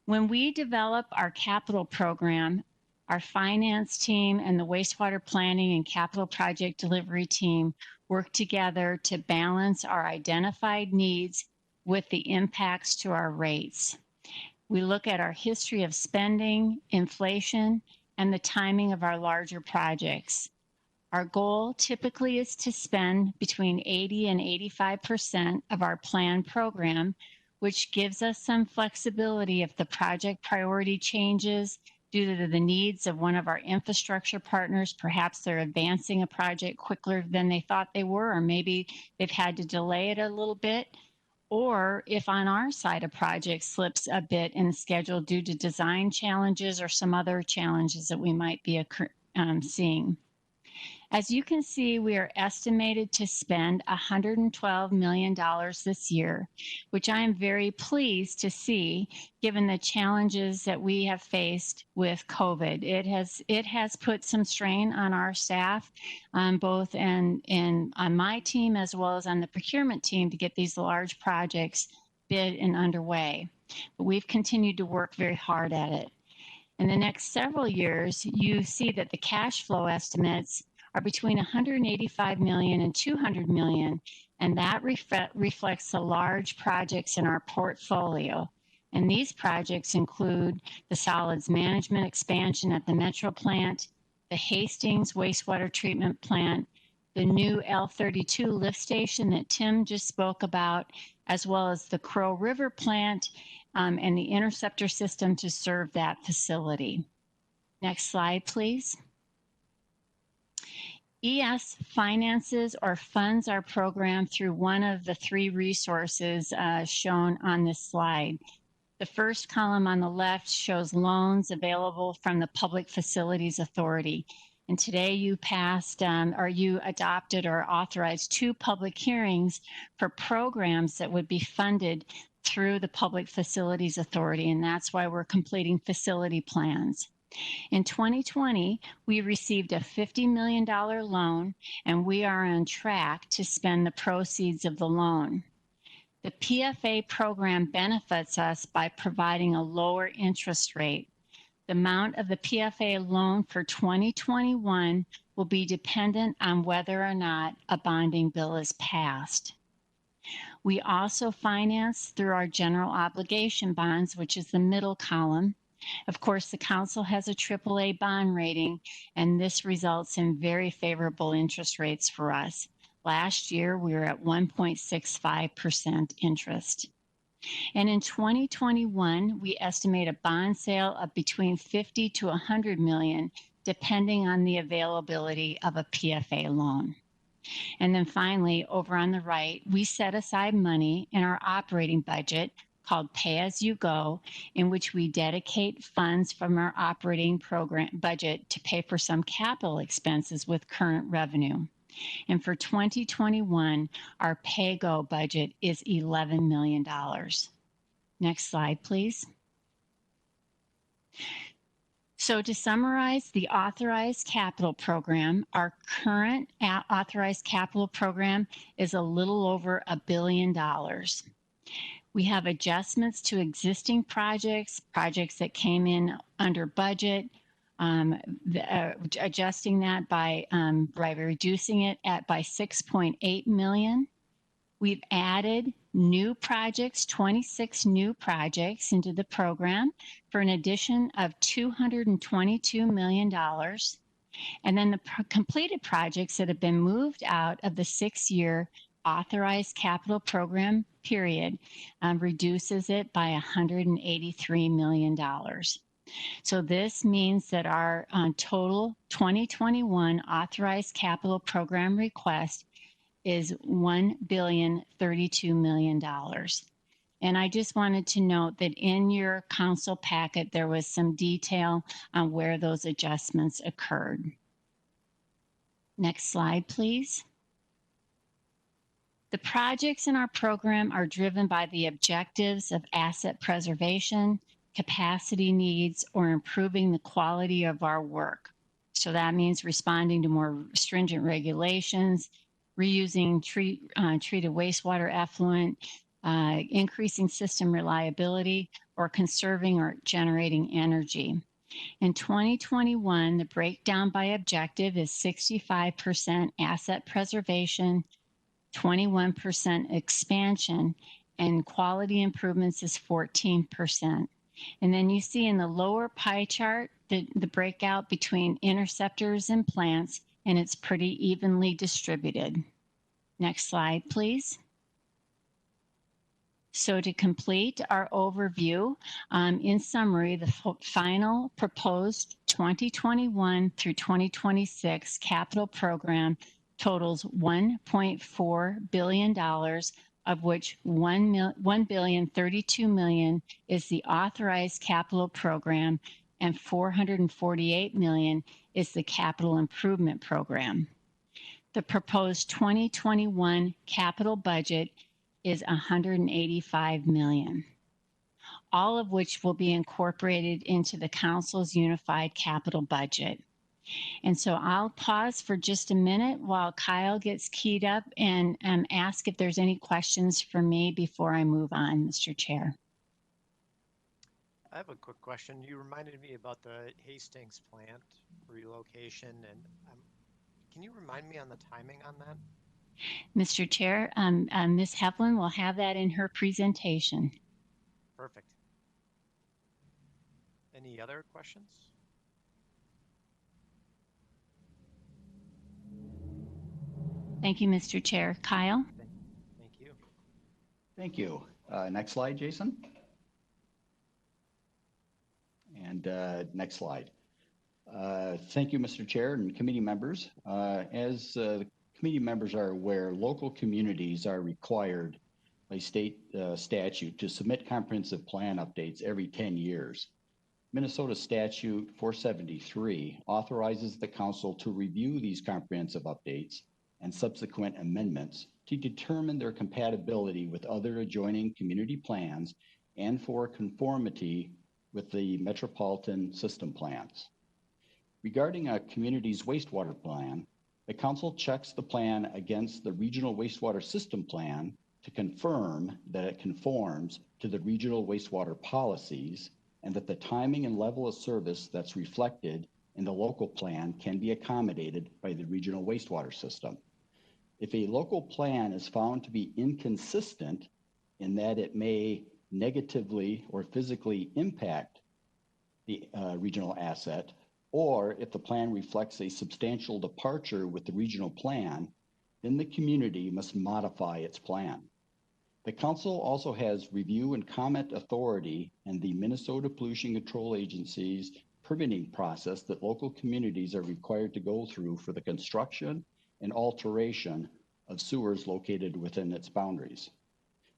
When we develop our capital program, our finance team and the wastewater planning and capital project delivery team work together to balance our identified needs with the impacts to our rates. We look at our history of spending, inflation, and the timing of our larger projects. Our goal typically is to spend between 80 and 85% of our planned program, which gives us some flexibility if the project priority changes due to the needs of one of our infrastructure partners. Perhaps they're advancing a project quicker than they thought they were, or maybe they've had to delay it a little bit. Or if on our side a project slips a bit in the schedule due to design challenges or some other challenges that we might be seeing. As you can see, we are estimated to spend $112 million this year, which I am very pleased to see given the challenges that we have faced with COVID. It has put some strain on our staff, both on my team as well as on the procurement team, to get these large projects bid and underway. But we've continued to work very hard at it. In the next several years, you see that the cash flow estimates are between 185 million and 200 million, and that reflects the large projects in our portfolio. And these projects include the solids management expansion at the Metro plant, the Hastings wastewater treatment plant, the new L32 lift station that Tim just spoke about, as well as the Crow River plant and the interceptor system to serve that facility. Next slide, please. ES finances or funds our program through one of the 3 resources shown on this slide. The first column on the left shows loans available from the Public Facilities Authority. And today you passed or you adopted or authorized 2 public hearings for programs that would be funded through the Public Facilities Authority. And that's why we're completing facility plans. In 2020, we received a $50 million loan, and we are on track to spend the proceeds of the loan. The PFA program benefits us by providing a lower interest rate. The amount of the PFA loan for 2021 will be dependent on whether or not a bonding bill is passed. We also finance through our general obligation bonds, which is the middle column. Of course, the council has a AAA bond rating, and this results in very favorable interest rates for us. Last year, we were at 1.65% interest. And in 2021, we estimate a bond sale of between 50 to 100 million, depending on the availability of a PFA loan. And then finally, over on the right, we set aside money in our operating budget called Pay As You Go, in which we dedicate funds from our operating program budget to pay for some capital expenses with current revenue. And for 2021, our pay-go budget is $11 million. Next slide, please. So to summarize the authorized capital program, our current authorized capital program is a little over $1 billion. We have adjustments to existing projects that came in under budget, adjusting that by reducing it by 6.8 million. We've added new projects, 26 new projects into the program for an addition of $222 million. And then the completed projects that have been moved out of the 6-year authorized capital program period reduces it by $183 million. So this means that our total 2021 authorized capital program request is $1,032 million. And I just wanted to note that in your council packet, there was some detail on where those adjustments occurred. Next slide, please. The projects in our program are driven by the objectives of asset preservation, capacity needs, or improving the quality of our work. So that means responding to more stringent regulations, reusing treated wastewater effluent, increasing system reliability, or conserving or generating energy. In 2021, the breakdown by objective is 65% asset preservation, 21% expansion, and quality improvements is 14%. And then you see in the lower pie chart the breakout between interceptors and plants, and it's pretty evenly distributed. Next slide, please. So to complete our overview, in summary, the final proposed 2021 through 2026 capital program totals $1.4 billion, of which $1,032 million is the authorized capital program and $448 million is the capital improvement program. The proposed 2021 capital budget is $185 million, all of which will be incorporated into the council's unified capital budget. And so I'll pause for just a minute while Kyle gets keyed up and ask if there's any questions for me before I move on, Mr. Chair. I have a quick question. You reminded me about the Hastings plant relocation, and can you remind me on the timing on that? Mr. Chair, Ms. Heflin will have that in her presentation. Perfect. Any other questions? Thank you, Mr. Chair. Kyle? Thank you. Thank you. Next slide, Jason. And next slide. Thank you, Mr. Chair and committee members. As committee members are aware, local communities are required by state statute to submit comprehensive plan updates every 10 years. Minnesota Statute 473 authorizes the council to review these comprehensive updates and subsequent amendments to determine their compatibility with other adjoining community plans and for conformity with the metropolitan system plans. Regarding a community's wastewater plan, the council checks the plan against the regional wastewater system plan to confirm that it conforms to the regional wastewater policies and that the timing and level of service that's reflected in the local plan can be accommodated by the regional wastewater system. If a local plan is found to be inconsistent in that it may negatively or physically impact the regional asset, or if the plan reflects a substantial departure with the regional plan, then the community must modify its plan. The council also has review and comment authority in the Minnesota Pollution Control Agency's permitting process that local communities are required to go through for the construction and alteration of sewers located within its boundaries.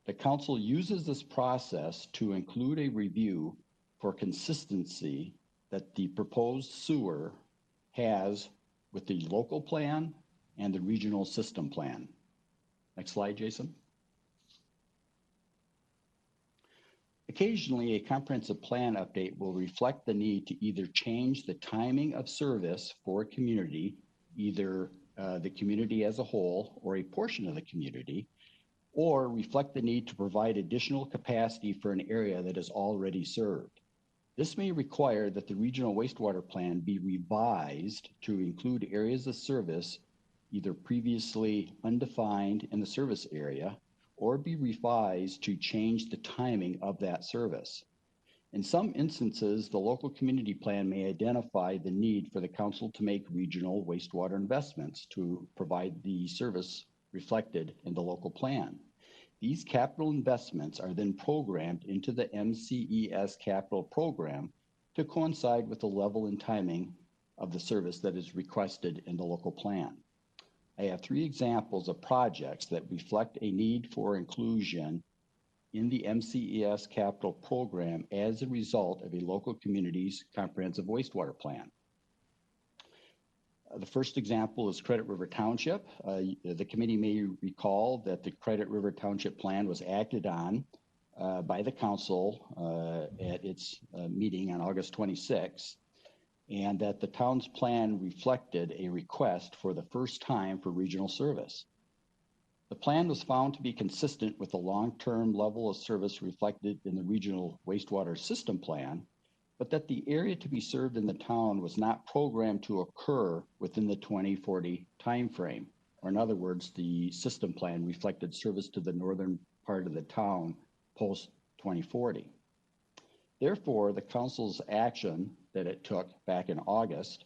The council uses this process to include a review for consistency that the proposed sewer has with the local plan and the regional system plan. Next slide, Jason. Occasionally, a comprehensive plan update will reflect the need to either change the timing of service for a community, either the community as a whole or a portion of the community, or reflect the need to provide additional capacity for an area that is already served. This may require that the regional wastewater plan be revised to include areas of service either previously undefined in the service area or be revised to change the timing of that service. In some instances, the local community plan may identify the need for the council to make regional wastewater investments to provide the service reflected in the local plan. These capital investments are then programmed into the MCES capital program to coincide with the level and timing of the service that is requested in the local plan. I have 3 examples of projects that reflect a need for inclusion in the MCES capital program as a result of a local community's comprehensive wastewater plan. The first example is Credit River Township. The committee may recall that the Credit River Township plan was acted on by the council at its meeting on August 26, and that the town's plan reflected a request for the first time for regional service. The plan was found to be consistent with the long-term level of service reflected in the regional wastewater system plan, but that the area to be served in the town was not programmed to occur within the 2040 timeframe. Or in other words, the system plan reflected service to the northern part of the town post 2040. Therefore, the council's action that it took back in August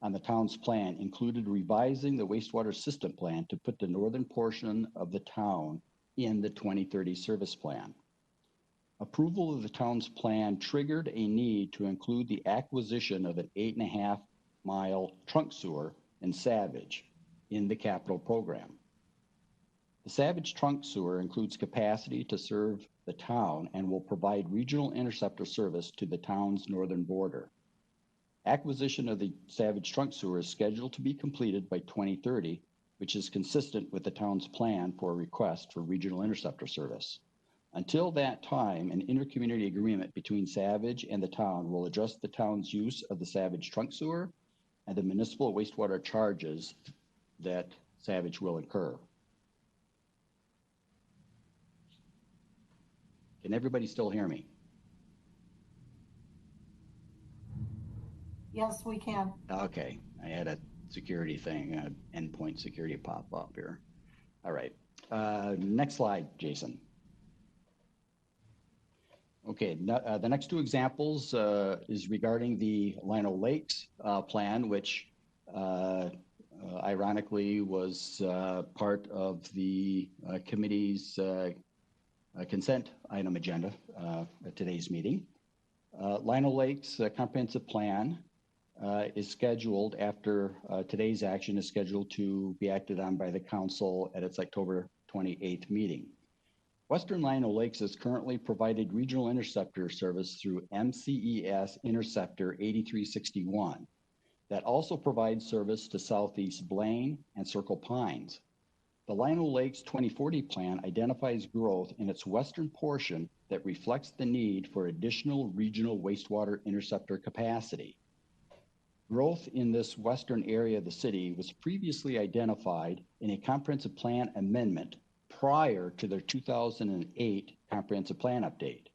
on the town's plan included revising the wastewater system plan to put the northern portion of the town in the 2030 service plan. Approval of the town's plan triggered a need to include the acquisition of an 8.5-mile trunk sewer in Savage in the capital program. The Savage trunk sewer includes capacity to serve the town and will provide regional interceptor service to the town's northern border. Acquisition of the Savage trunk sewer is scheduled to be completed by 2030, which is consistent with the town's plan for a request for regional interceptor service. Until that time, an intercommunity agreement between Savage and the town will address the town's use of the Savage trunk sewer and the municipal wastewater charges that Savage will incur. Can everybody still hear me? Yes, we can. Okay, I had a security thing, endpoint security pop up here. All right, next slide, Jason. Okay, the next 2 examples is regarding the Lino Lakes plan, which ironically was part of the committee's consent item agenda at today's meeting. Lino Lakes comprehensive plan is scheduled after today's action is scheduled to be acted on by the council at its October 28th meeting. Western Lino Lakes is currently provided regional interceptor service through MCES Interceptor 8361 that also provides service to Southeast Blaine and Circle Pines. The Lino Lakes 2040 plan identifies growth in its western portion that reflects the need for additional regional wastewater interceptor capacity. Growth in this western area of the city was previously identified in a comprehensive plan amendment prior to their 2008 comprehensive plan update.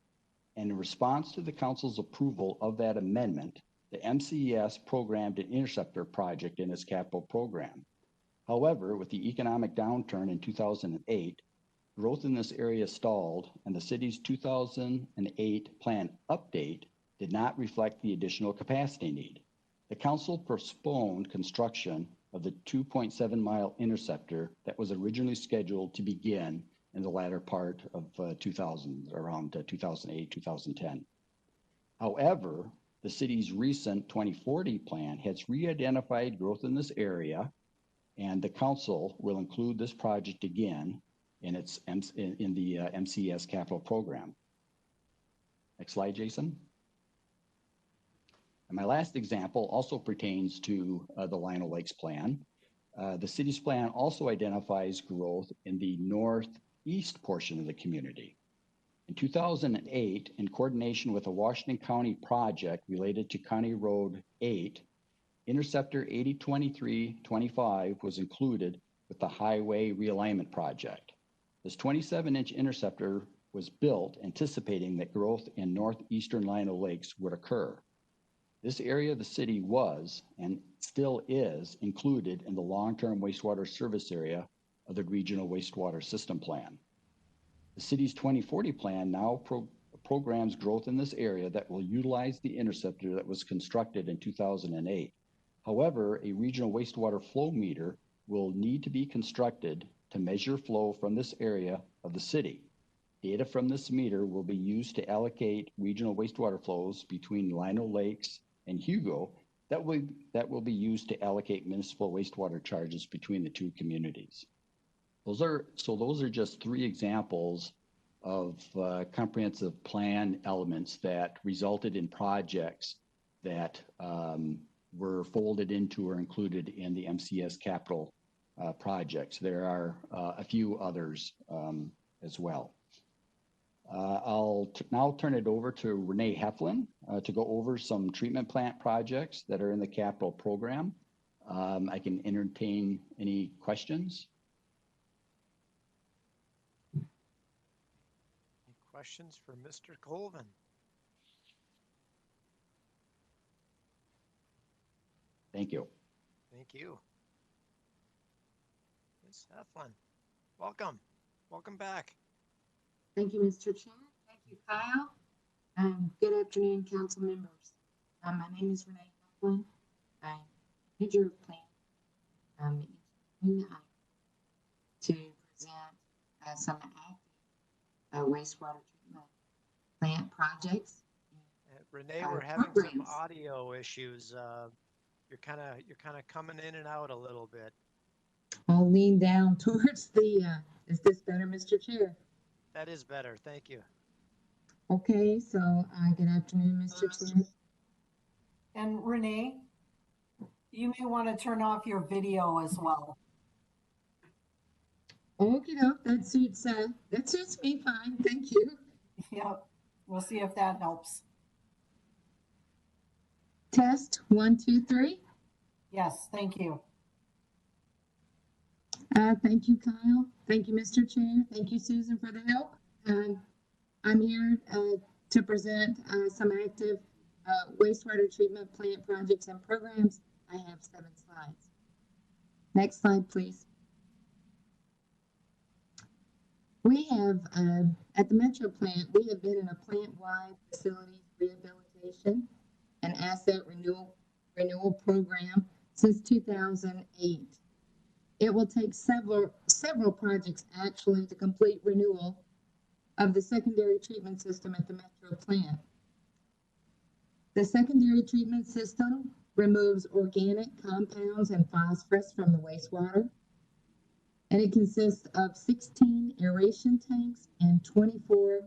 And in response to the council's approval of that amendment, the MCES programmed an interceptor project in its capital program. However, with the economic downturn in 2008, growth in this area stalled, and the city's 2008 plan update did not reflect the additional capacity need. The council postponed construction of the 2.7-mile interceptor that was originally scheduled to begin in the latter part of 2008, 2010. However, the city's recent 2040 plan has re-identified growth in this area, and the council will include this project again in the MCS capital program. Next slide, Jason. And my last example also pertains to the Lino Lakes plan. The city's plan also identifies growth in the northeast portion of the community. In 2008, in coordination with a Washington County project related to County Road 8, Interceptor 802325 was included with the Highway Realignment Project. This 27-inch interceptor was built anticipating that growth in northeastern Lino Lakes would occur. This area of the city was, and still is, included in the long-term wastewater service area of the Regional Wastewater System Plan. The city's 2040 plan now programs growth in this area that will utilize the interceptor that was constructed in 2008. However, a regional wastewater flow meter will need to be constructed to measure flow from this area of the city. Data from this meter will be used to allocate regional wastewater flows between Lino Lakes and Hugo that will be used to allocate municipal wastewater charges between the two communities. Those are just three examples of comprehensive plan elements that resulted in projects that were folded into or included in the MCS capital projects. There are a few others as well. I'll now turn it over to Renee Heflin to go over some treatment plant projects that are in the capital program. I can entertain any questions. Any questions for Mr. Colvin? Thank you. Thank you. Ms. Heflin, welcome. Welcome back. Thank you, Mr. Chair. Thank you, Kyle. Good afternoon, council members. My name is Renee Heflin. I'm manager of plan. To present some active wastewater treatment plant projects. Renee, we're having some audio issues. You're kind of coming in and out a little bit. I'll lean down towards the. Is this better, Mr. Chair? That is better. Thank you. Okay, so good afternoon, Mr. Chair. And Renee, you may want to turn off your video as well. Okay, no, that suits me fine. Thank you. Yep, we'll see if that helps. Test 1, 2, 3. Yes, thank you. Thank you, Kyle. Thank you, Mr. Chair. Thank you, Susan, for the help. I'm here to present some active wastewater treatment plant projects and programs. I have 7 slides. Next slide, please. We have, at the Metro plant, we have been in a plant-wide facilities rehabilitation and asset renewal program since 2008. It will take several projects actually to complete renewal of the secondary treatment system at the Metro plant. The secondary treatment system removes organic compounds and phosphorus from the wastewater, and it consists of 16 aeration tanks and 24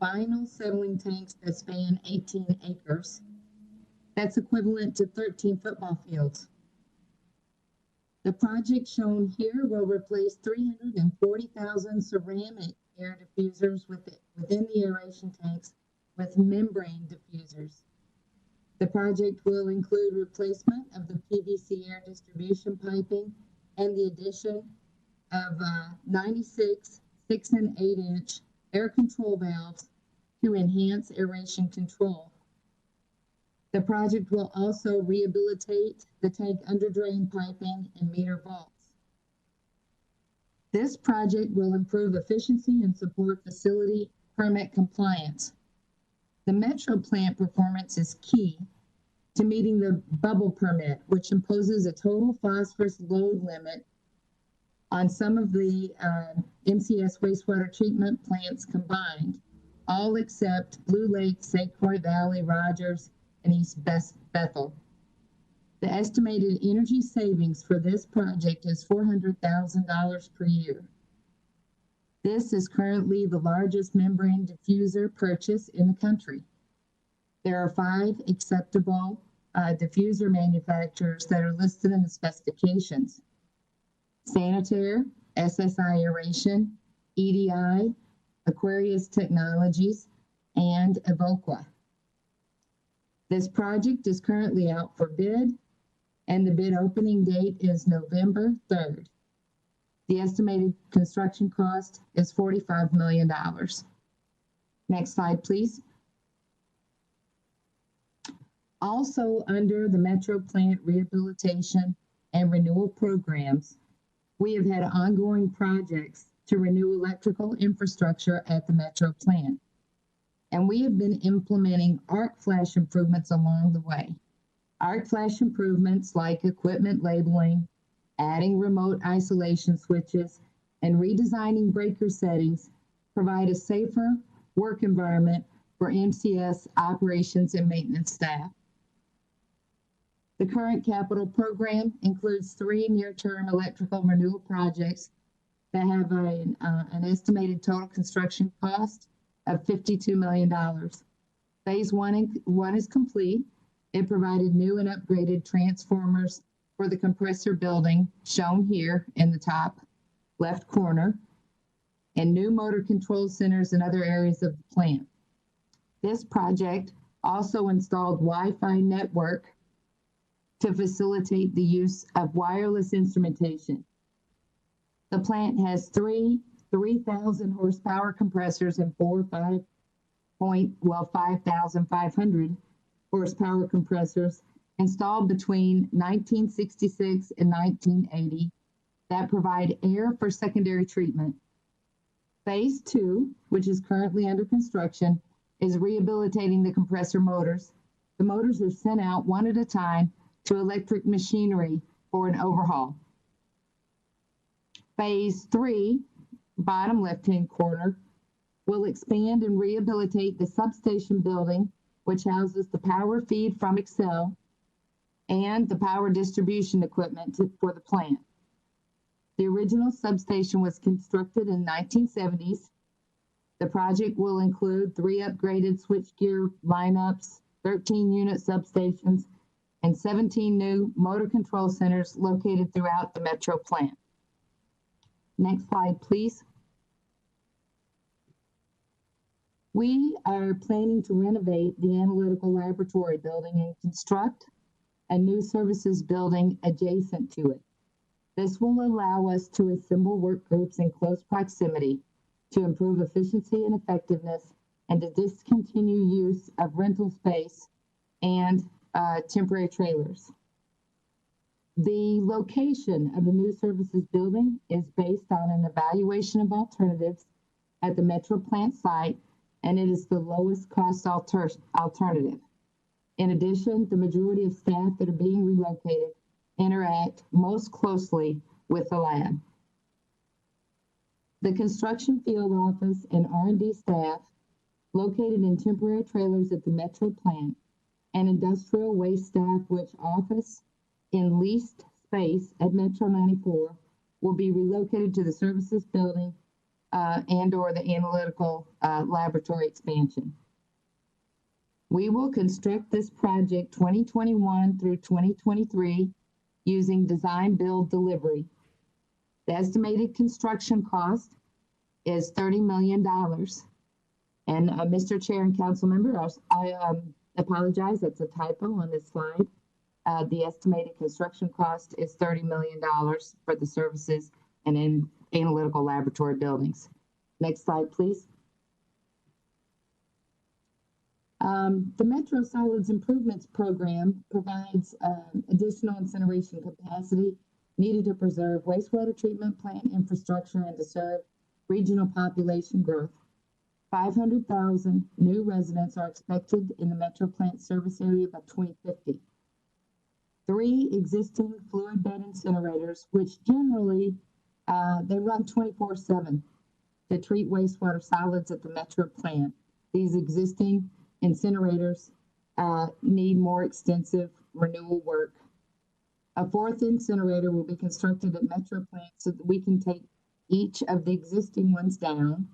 final settling tanks that span 18 acres. That's equivalent to 13 football fields. The project shown here will replace 340,000 ceramic air diffusers within the aeration tanks with membrane diffusers. The project will include replacement of the PVC air distribution piping and the addition of 96 6 and 8 inch air control valves to enhance aeration control. The project will also rehabilitate the tank under drain piping and meter vaults. This project will improve efficiency and support facility permit compliance. The Metro plant performance is key to meeting the bubble permit, which imposes a total phosphorus load limit on some of the MCS wastewater treatment plants combined, all except Blue Lake, St. Croix Valley, Rogers, and East Bethel. The estimated energy savings for this project is $400,000 per year. This is currently the largest membrane diffuser purchase in the country. There are 5 acceptable diffuser manufacturers that are listed in the specifications: Sanitaire, SSI Aeration, EDI, Aquarius Technologies, and Evoqua. This project is currently out for bid, and the bid opening date is November 3rd. The estimated construction cost is $45 million. Next slide, please. Also, under the Metro Plant Rehabilitation and Renewal Programs, we have had ongoing projects to renew electrical infrastructure at the Metro Plant. And we have been implementing arc flash improvements along the way. Arc flash improvements like equipment labeling, adding remote isolation switches, and redesigning breaker settings provide a safer work environment for MCS operations and maintenance staff. The current capital program includes 3 near-term electrical renewal projects that have an estimated total construction cost of $52 million. Phase one is complete. It provided new and upgraded transformers for the compressor building, shown here in the top left corner, and new motor control centers in other areas of the plant. This project also installed Wi-Fi network to facilitate the use of wireless instrumentation. The plant has 3,000 horsepower compressors and 5,500 horsepower compressors installed between 1966 and 1980 that provide air for secondary treatment. Phase 2, which is currently under construction, is rehabilitating the compressor motors. The motors are sent out one at a time to electric machinery for an overhaul. Phase 3, bottom left-hand corner, will expand and rehabilitate the substation building, which houses the power feed from Excel and the power distribution equipment for the plant. The original substation was constructed in the 1970s. The project will include 3 upgraded switchgear lineups, 13 unit substations, and 17 new motor control centers located throughout the Metro plant. Next slide, please. We are planning to renovate the analytical laboratory building and construct a new services building adjacent to it. This will allow us to assemble work groups in close proximity to improve efficiency and effectiveness and to discontinue use of rental space and temporary trailers. The location of the new services building is based on an evaluation of alternatives at the Metro plant site, and it is the lowest cost alternative. In addition, the majority of staff that are being relocated interact most closely with the lab. The construction field office and R&D staff located in temporary trailers at the Metro plant and industrial waste staff which office in leased space at Metro 94 will be relocated to the services building and or the analytical laboratory expansion. We will construct this project 2021 through 2023 using design, build, delivery. The estimated construction cost is $30 million. And Mr. Chair and council members, I apologize, it's a typo on this slide. The estimated construction cost is $30 million for the services and in analytical laboratory buildings. Next slide, please. The Metro Solids Improvements Program provides additional incineration capacity needed to preserve wastewater treatment plant infrastructure and to serve regional population growth. 500,000 new residents are expected in the Metro plant service area by 2050. 3 existing fluid bed incinerators, which generally they run 24/7 to treat wastewater solids at the Metro plant. These existing incinerators need more extensive renewal work. A 4th incinerator will be constructed at Metro plant so that we can take each of the existing ones down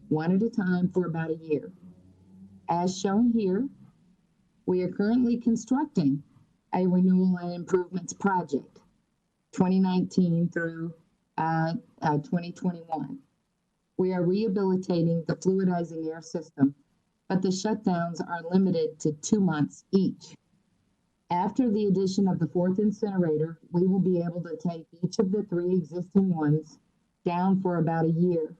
one at a time for about a year. As shown here, we are currently constructing a renewal and improvements project, 2019 through 2021. We are rehabilitating the fluidizing air system, but the shutdowns are limited to 2 months each. After the addition of the 4th incinerator, we will be able to take each of the 3 existing ones down for about a year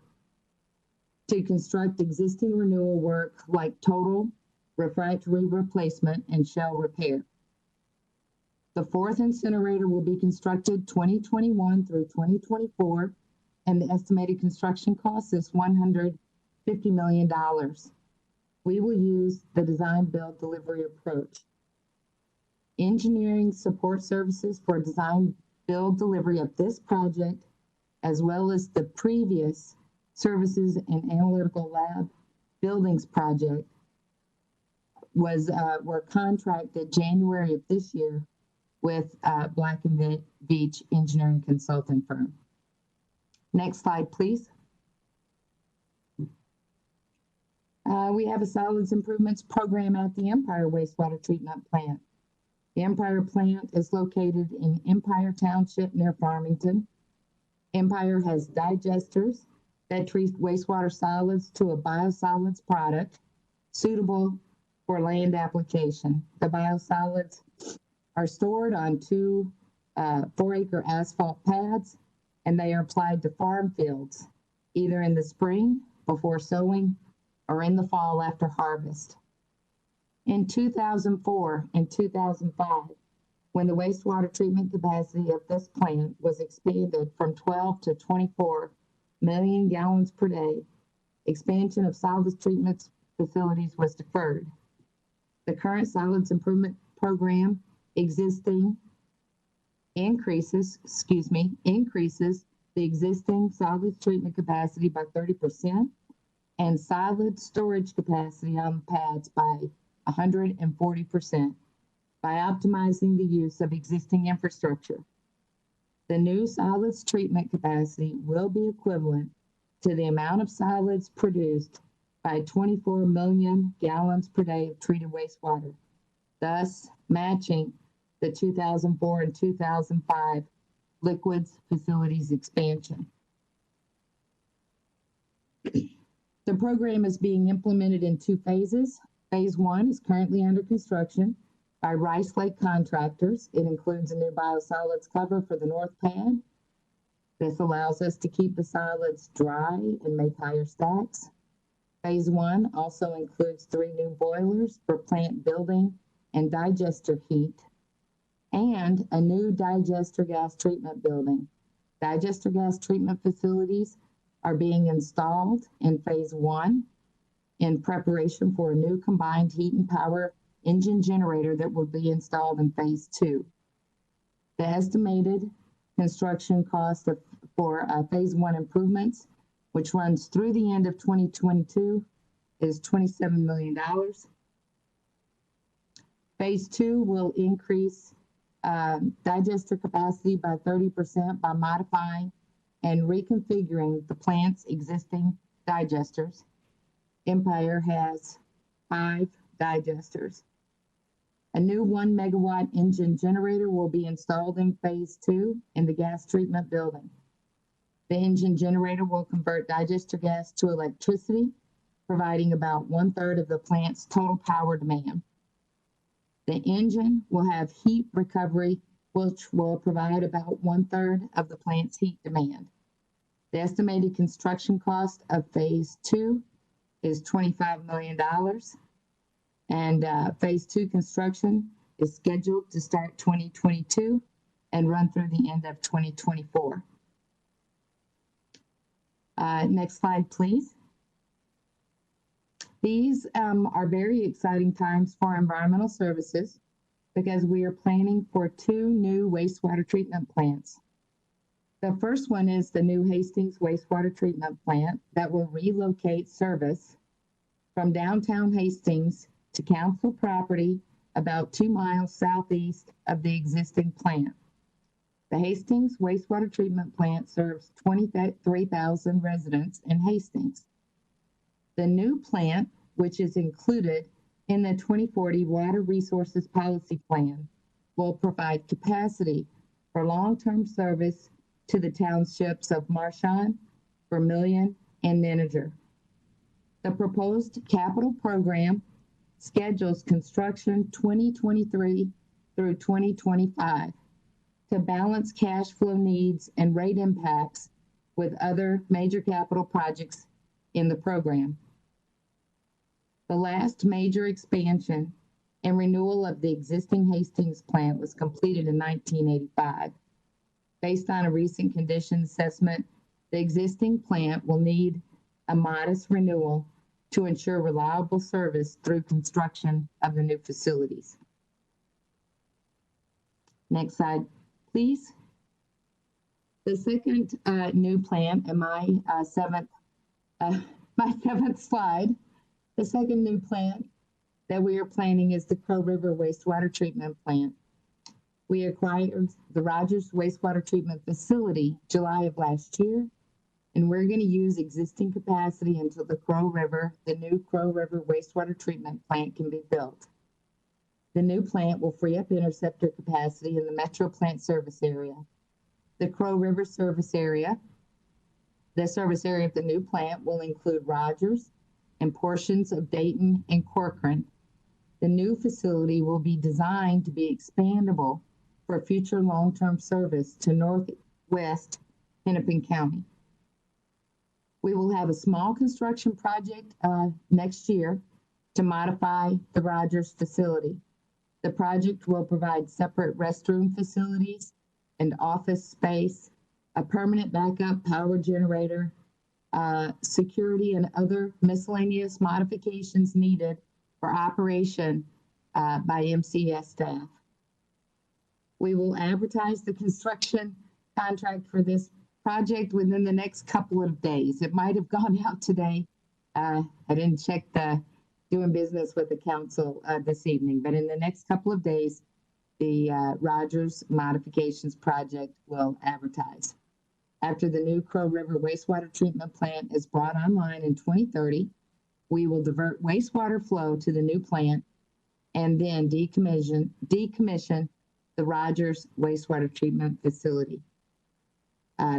to construct existing renewal work like total refractory replacement and shell repair. The 4th incinerator will be constructed 2021 through 2024, and the estimated construction cost is $150 million. We will use the design, build, delivery approach. Engineering support services for design, build, delivery of this project, as well as the previous services and analytical lab buildings project were contracted January of this year with Black & Veatch engineering consulting firm. Next slide, please. We have a solids improvements program at the Empire wastewater treatment plant. The Empire plant is located in Empire Township near Farmington. Empire has digesters that treat wastewater solids to a biosolids product suitable for land application. The biosolids are stored on 2 4-acre asphalt pads, and they are applied to farm fields, either in the spring before sowing or in the fall after harvest. In 2004 and 2005, when the wastewater treatment capacity of this plant was expanded from 12 to 24 million gallons per day, expansion of solids treatment facilities was deferred. The current solids improvement program increases the existing solids treatment capacity by 30% and solid storage capacity on pads by 140% by optimizing the use of existing infrastructure. The new solids treatment capacity will be equivalent to the amount of solids produced by 24 million gallons per day of treated wastewater, thus matching the 2004 and 2005 liquids facilities expansion. The program is being implemented in 2 phases. Phase 1 is currently under construction by Rice Lake Contractors. It includes a new biosolids cover for the north pad. This allows us to keep the solids dry and make higher stacks. Phase 1 also includes 3 new boilers for plant building and digester heat, and a new digester gas treatment building. Digester gas treatment facilities are being installed in Phase 1 in preparation for a new combined heat and power engine generator that will be installed in Phase 2. The estimated construction cost for Phase 1 improvements, which runs through the end of 2022, is $27 million. Phase 2 will increase digester capacity by 30% by modifying and reconfiguring the plant's existing digesters. Empire has 5 digesters. A new 1 megawatt engine generator will be installed in Phase 2 in the gas treatment building. The engine generator will convert digester gas to electricity, providing about 1/3 of the plant's total power demand. The engine will have heat recovery, which will provide about 1/3 of the plant's heat demand. The estimated construction cost of phase 2 is $25 million, and phase 2 construction is scheduled to start 2022 and run through the end of 2024. Next slide, please. These are very exciting times for environmental services because we are planning for 2 new wastewater treatment plants. The first one is the new Hastings wastewater treatment plant that will relocate service from downtown Hastings to council property about 2 miles southeast of the existing plant. The Hastings wastewater treatment plant serves 23,000 residents in Hastings. The new plant, which is included in the 2040 Water Resources Policy Plan, will provide capacity for long-term service to the townships of Marchand, Vermillion, and Nininger. The proposed capital program schedules construction 2023 through 2025 to balance cash flow needs and rate impacts with other major capital projects in the program. The last major expansion and renewal of the existing Hastings plant was completed in 1985. Based on a recent condition assessment, the existing plant will need a modest renewal to ensure reliable service through construction of the new facilities. Next slide, please. The second new plant, and my seventh slide, the second new plant that we are planning is the Crow River Wastewater Treatment Plant. We acquired the Rogers Wastewater Treatment Facility July of last year, and we're going to use existing capacity until the new Crow River Wastewater Treatment Plant can be built. The new plant will free up interceptor capacity in the Metro Plant service area. The Crow River service area, the service area of the new plant will include Rogers and portions of Dayton and Corcoran. The new facility will be designed to be expandable for future long-term service to northwest Hennepin County. We will have a small construction project next year to modify the Rogers facility. The project will provide separate restroom facilities and office space, a permanent backup power generator, security and other miscellaneous modifications needed for operation by MCS staff. We will advertise the construction contract for this project within the next couple of days. It might have gone out today. I didn't check the doing business with the council this evening, but in the next couple of days, the Rogers Modifications Project will advertise. After the new Crow River Wastewater Treatment Plant is brought online in 2030, we will divert wastewater flow to the new plant and then decommission the Rogers Wastewater Treatment Facility.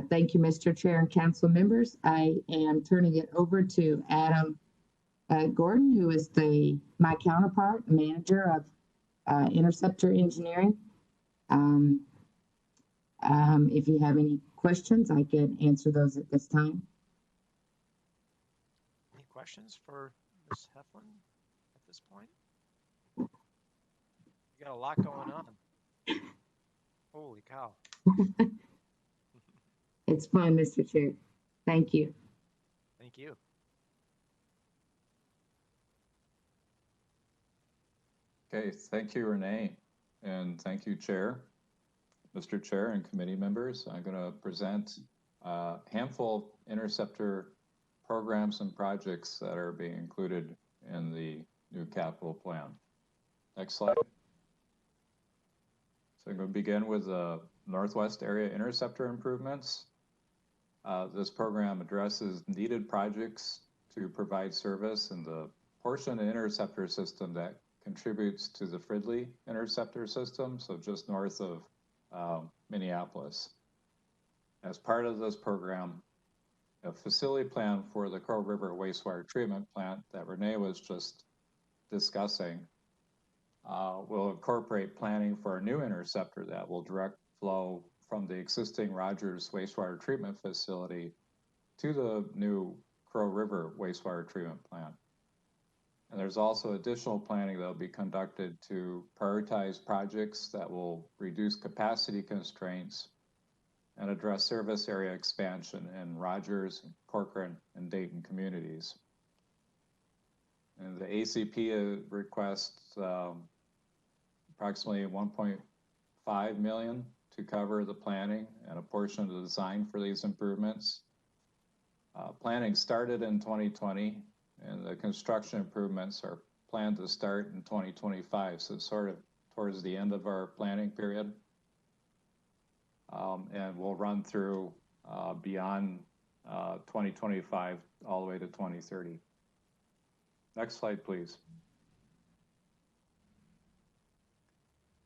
Thank you, Mr. Chair and council members. I am turning it over to Adam Gordon, who is my counterpart, manager of Interceptor Engineering. If you have any questions, I can answer those at this time. Any questions for Ms. Heflin at this point? You got a lot going on. Holy cow. It's fine, Mr. Chair. Thank you. Thank you. Okay, thank you, Renee, and thank you, Chair, Mr. Chair, and committee members. I'm going to present a handful of interceptor programs and projects that are being included in the new capital plan. Next slide. So I'm going to begin with the Northwest Area Interceptor improvements. This program addresses needed projects to provide service in the portion of the interceptor system that contributes to the Fridley interceptor system, so just north of Minneapolis. As part of this program, a facility plan for the Crow River wastewater treatment plant that Renee was just discussing will incorporate planning for a new interceptor that will direct flow from the existing Rogers wastewater treatment facility to the new Crow River wastewater treatment plant. And there's also additional planning that will be conducted to prioritize projects that will reduce capacity constraints and address service area expansion in Rogers, Corcoran, and Dayton communities. And the ACP requests approximately 1.5 million to cover the planning and a portion of the design for these improvements. Planning started in 2020, and the construction improvements are planned to start in 2025, so sort of towards the end of our planning period. And we'll run through beyond 2025 all the way to 2030. Next slide, please.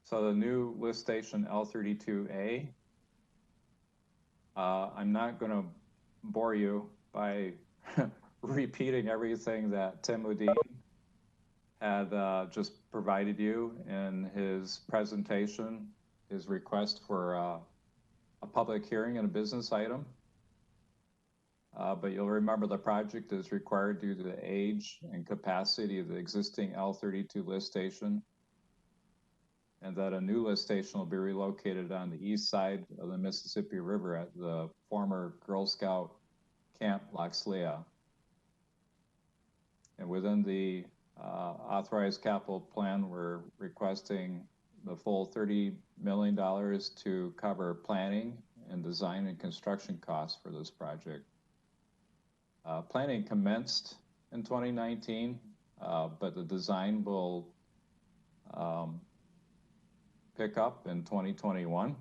So the new lift station L32A, I'm not going to bore you by repeating everything that Tim Udine had just provided you in his presentation, his request for a public hearing and a business item. But you'll remember the project is required due to the age and capacity of the existing L32 lift station, and that a new lift station will be relocated on the east side of the Mississippi River at the former Girl Scout Camp Loxlea. And within the authorized capital plan, we're requesting the full $30 million to cover planning and design and construction costs for this project. Planning commenced in 2019, but the design will pick up in 2021,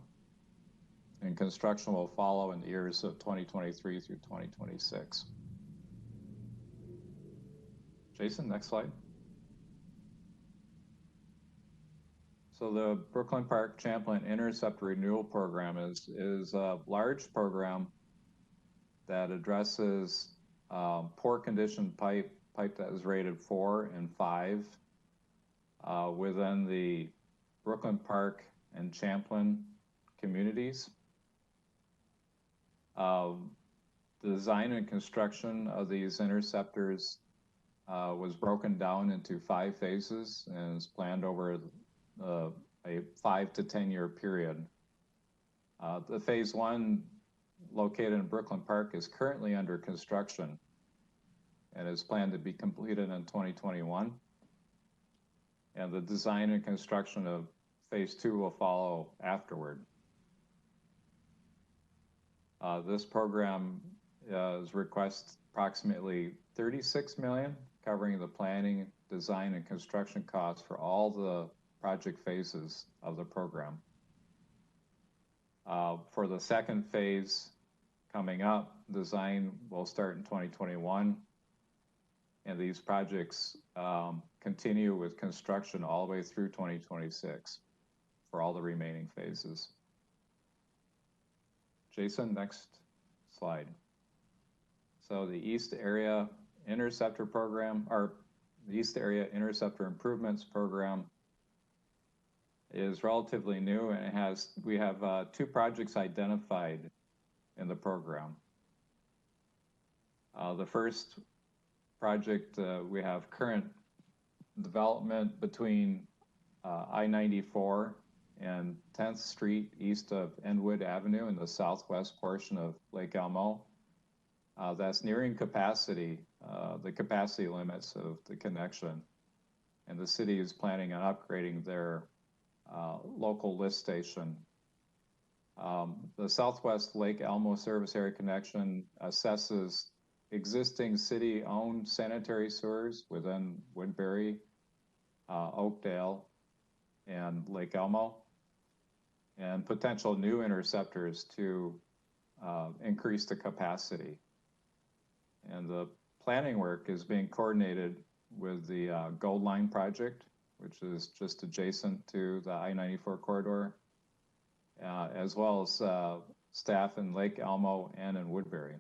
and construction will follow in the years of 2023 through 2026. Jason, next slide. So the Brooklyn Park Champlain Intercept Renewal Program is a large program that addresses poor condition pipe that is rated 4 and 5 within the Brooklyn Park and Champlain communities. The design and construction of these interceptors was broken down into 5 phases and is planned over a 5 to 10 year period. The phase 1 located in Brooklyn Park is currently under construction and is planned to be completed in 2021. And the design and construction of phase 2 will follow afterward. This program requests approximately $36 million, covering the planning, design, and construction costs for all the project phases of the program. For the second phase coming up, design will start in 2021, and these projects continue with construction all the way through 2026 for all the remaining phases. Jason, next slide. So the East Area Interceptor Program, or the East Area Interceptor Improvements Program, is relatively new, and we have 2 projects identified in the program. The first project, we have current development between I-94 and 10th Street east of Enwood Avenue in the southwest portion of Lake Elmo. That's nearing capacity, the capacity limits of the connection. And the city is planning on upgrading their local lift station. The Southwest Lake Elmo service area connection assesses existing city-owned sanitary sewers within Woodbury, Oakdale, and Lake Elmo, and potential new interceptors to increase the capacity. And the planning work is being coordinated with the Gold Line project, which is just adjacent to the I-94 corridor, as well as staff in Lake Elmo and in Woodbury.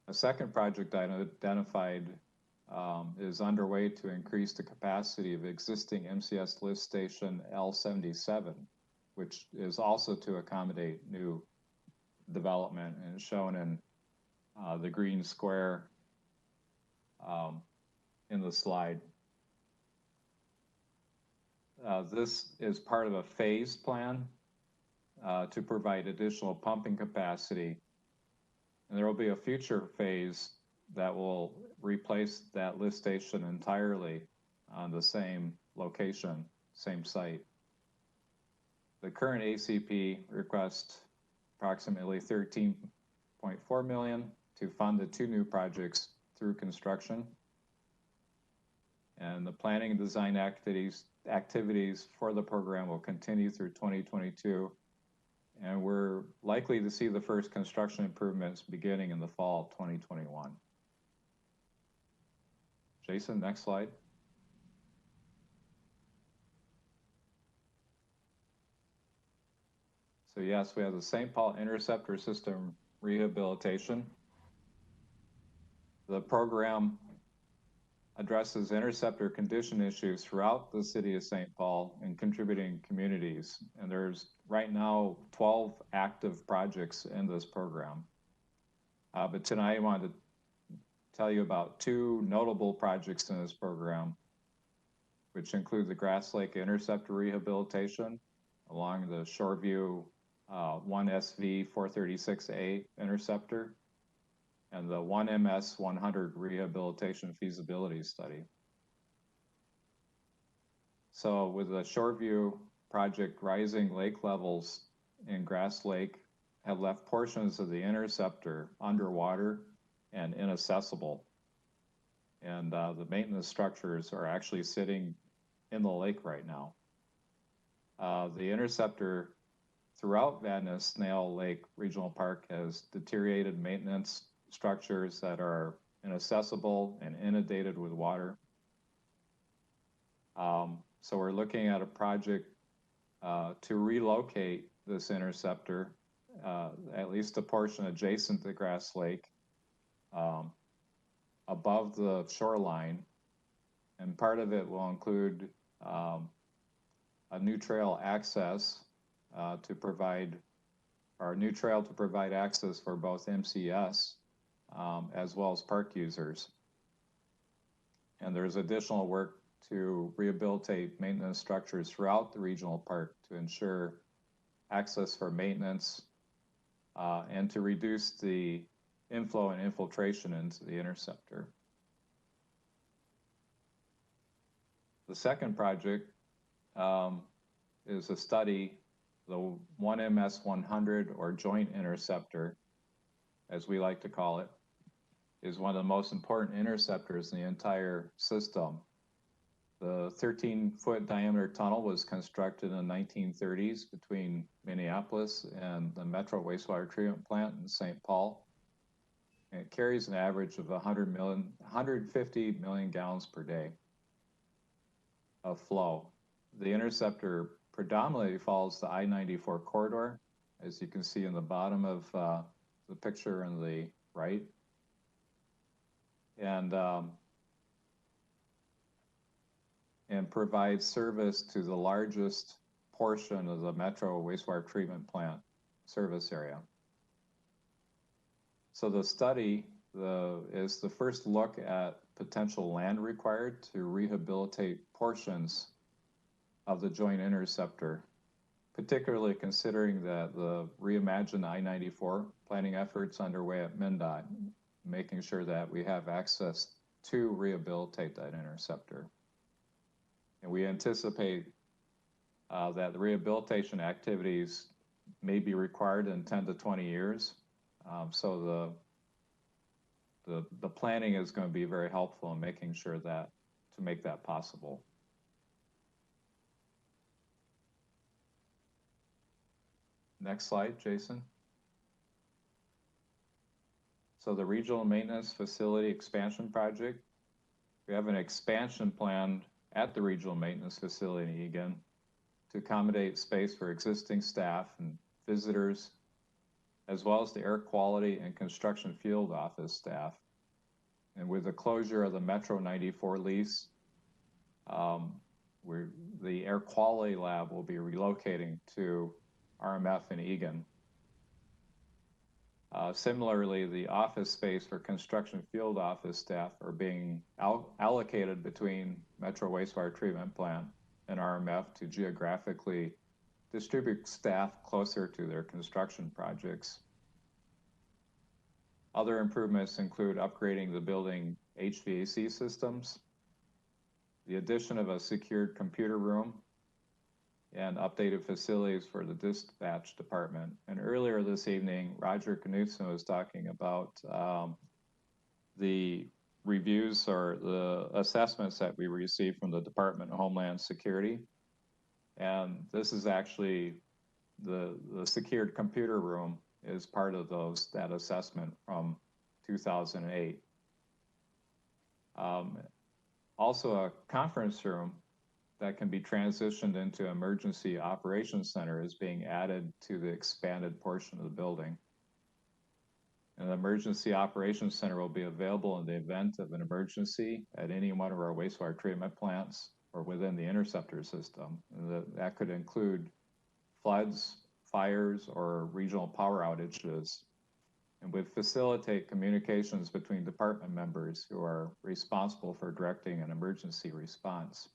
A second project identified is underway to increase the capacity of existing MCS lift station L77, which is also to accommodate new development and is shown in the green square in the slide. This is part of a phased plan to provide additional pumping capacity. And there will be a future phase that will replace that lift station entirely on the same location, same site. The current ACP requests approximately $13.4 million to fund the 2 new projects through construction. And the planning and design activities for the program will continue through 2022. And we're likely to see the first construction improvements beginning in the fall of 2021. Jason, next slide. So yes, we have the St. Paul Interceptor System rehabilitation. The program addresses interceptor condition issues throughout the city of St. Paul and contributing communities. And there's right now 12 active projects in this program. But tonight I wanted to tell you about 2 notable projects in this program, which include the Grass Lake Interceptor rehabilitation along the Shoreview 1SV 436A interceptor and the 1MS 100 rehabilitation feasibility study. So with the Shoreview project, rising lake levels in Grass Lake have left portions of the interceptor underwater and inaccessible. And the maintenance structures are actually sitting in the lake right now. The interceptor throughout Van Ness Snail Lake Regional Park has deteriorated maintenance structures that are inaccessible and inundated with water. So we're looking at a project to relocate this interceptor, at least a portion adjacent to Grass Lake, above the shoreline. And part of it will include a new trail access to provide, or a new trail to provide access for both MCS as well as park users. And there's additional work to rehabilitate maintenance structures throughout the regional park to ensure access for maintenance and to reduce the inflow and infiltration into the interceptor. The second project is a study, the 1MS 100 or joint interceptor, as we like to call it, is one of the most important interceptors in the entire system. The 13-foot diameter tunnel was constructed in the 1930s between Minneapolis and the Metro Wastewater Treatment Plant in St. Paul. And it carries an average of 150 million gallons per day of flow. The interceptor predominantly follows the I-94 corridor, as you can see in the bottom of the picture on the right. And provides service to the largest portion of the Metro Wastewater Treatment Plant service area. So the study is the first look at potential land required to rehabilitate portions of the joint interceptor, particularly considering that the reimagined I-94 planning efforts underway at MnDOT, making sure that we have access to rehabilitate that interceptor. And we anticipate that the rehabilitation activities may be required in 10 to 20 years. So the planning is going to be very helpful in making sure that, to make that possible. Next slide, Jason. So the Regional Maintenance Facility Expansion Project, we have an expansion plan at the Regional Maintenance Facility in Eagan to accommodate space for existing staff and visitors, as well as the air quality and construction field office staff. And with the closure of the Metro 94 lease, the air quality lab will be relocating to RMF in Eagan. Similarly, the office space for construction field office staff are being allocated between Metro Wastewater Treatment Plant and RMF to geographically distribute staff closer to their construction projects. Other improvements include upgrading the building HVAC systems, the addition of a secured computer room, and updated facilities for the dispatch department. And earlier this evening, Roger Knudsen was talking about the reviews or the assessments that we received from the Department of Homeland Security. And this is actually the secured computer room is part of that assessment from 2008. Also a conference room that can be transitioned into emergency operations center is being added to the expanded portion of the building. And the emergency operations center will be available in the event of an emergency at any one of our wastewater treatment plants or within the interceptor system. And that could include floods, fires, or regional power outages, and would facilitate communications between department members who are responsible for directing an emergency response.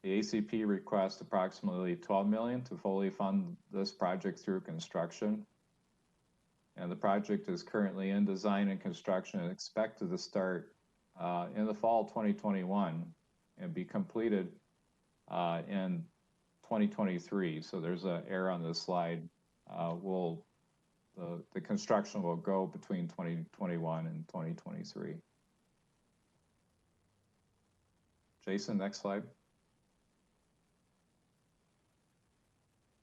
The ACP requests approximately $12 million to fully fund this project through construction. And the project is currently in design and construction and expected to start in the fall of 2021 and be completed in 2023. So there's an error on this slide. The construction will go between 2021 and 2023. Jason, next slide.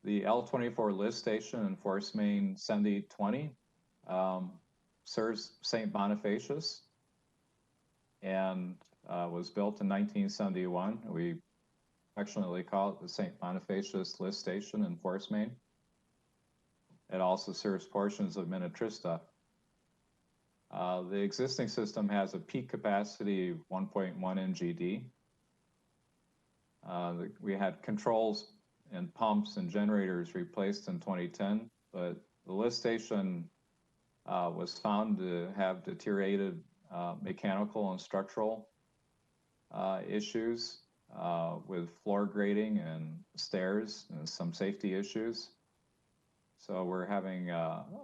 The L24 lift station in Force Main Sendy 20 serves St. Bonifacius and was built in 1971. We affectionately call it the St. Bonifacius lift station in Force Main. It also serves portions of Minnetrista. The existing system has a peak capacity of 1.1 NGD. We had controls and pumps and generators replaced in 2010, but the lift station was found to have deteriorated mechanical and structural issues with floor grading and stairs and some safety issues. So we're having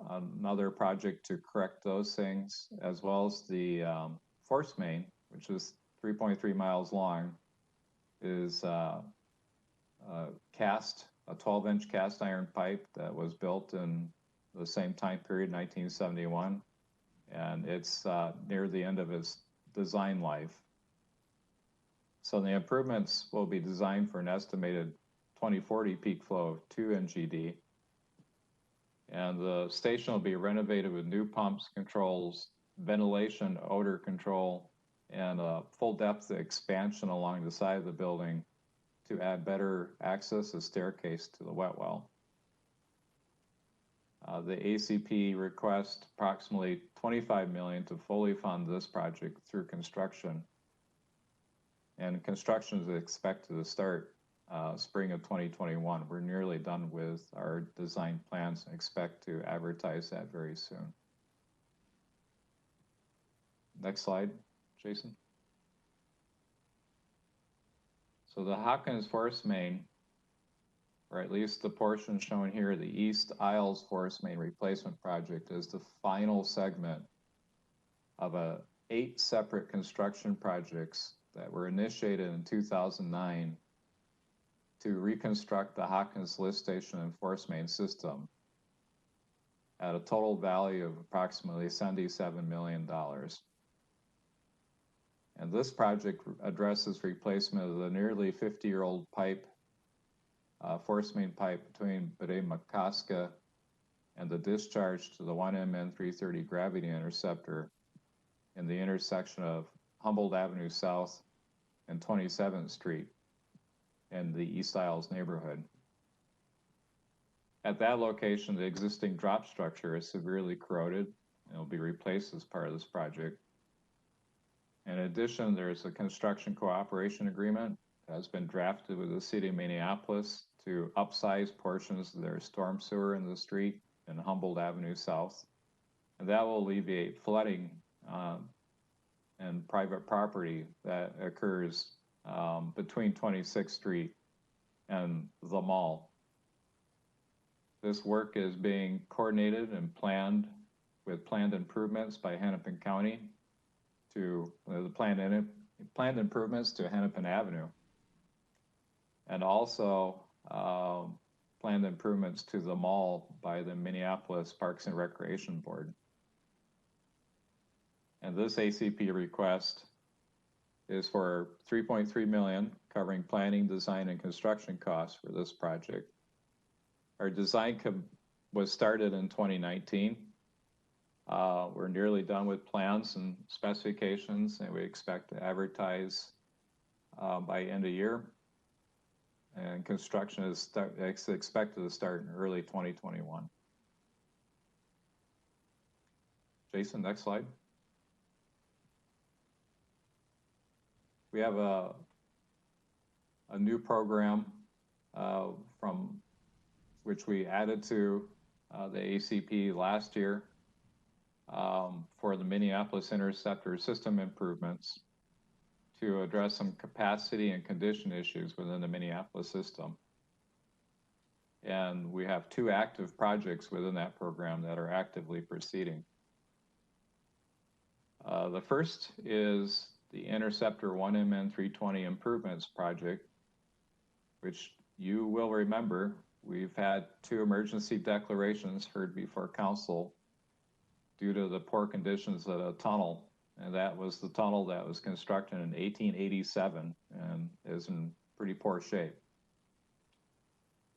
another project to correct those things, as well as the force main, which is 3.3 miles long, is a 12-inch cast iron pipe that was built in the same time period, 1971, and it's near the end of its design life. So the improvements will be designed for an estimated 2040 peak flow of 2 NGD. And the station will be renovated with new pumps, controls, ventilation, odor control, and a full depth expansion along the side of the building to add better access and staircase to the wet well. The ACP requests approximately $25 million to fully fund this project through construction. And construction is expected to start spring of 2021. We're nearly done with our design plans and expect to advertise that very soon. Next slide, Jason. So the Hawkins Force Main, or at least the portion shown here, the East Isles Force Main Replacement Project, is the final segment of 8 separate construction projects that were initiated in 2009 to reconstruct the Hawkins lift station and force main system at a total value of approximately $77 million. And this project addresses replacement of the nearly 50-year-old pipe, force main pipe between Bede-Makaska and the discharge to the 1MN330 gravity interceptor in the intersection of Humboldt Avenue South and 27th Street in the East Isles neighborhood. At that location, the existing drop structure is severely corroded and will be replaced as part of this project. In addition, there's a construction cooperation agreement that has been drafted with the city of Minneapolis to upsize portions of their storm sewer in the street in Humboldt Avenue South. And that will alleviate flooding and private property that occurs between 26th Street and the mall. This work is being coordinated and planned with planned improvements by Hennepin County to the planned improvements to Hennepin Avenue, and also planned improvements to the mall by the Minneapolis Parks and Recreation Board. And this ACP request is for $3.3 million, covering planning, design, and construction costs for this project. Our design was started in 2019. We're nearly done with plans and specifications, and we expect to advertise by end of year. And construction is expected to start in early 2021. Jason, next slide. We have a new program from which we added to the ACP last year for the Minneapolis Interceptor system improvements to address some capacity and condition issues within the Minneapolis system. And we have 2 active projects within that program that are actively proceeding. The first is the Interceptor 1MN320 improvements project, which you will remember we've had 2 emergency declarations heard before council due to the poor conditions of a tunnel. And that was the tunnel that was constructed in 1887 and is in pretty poor shape.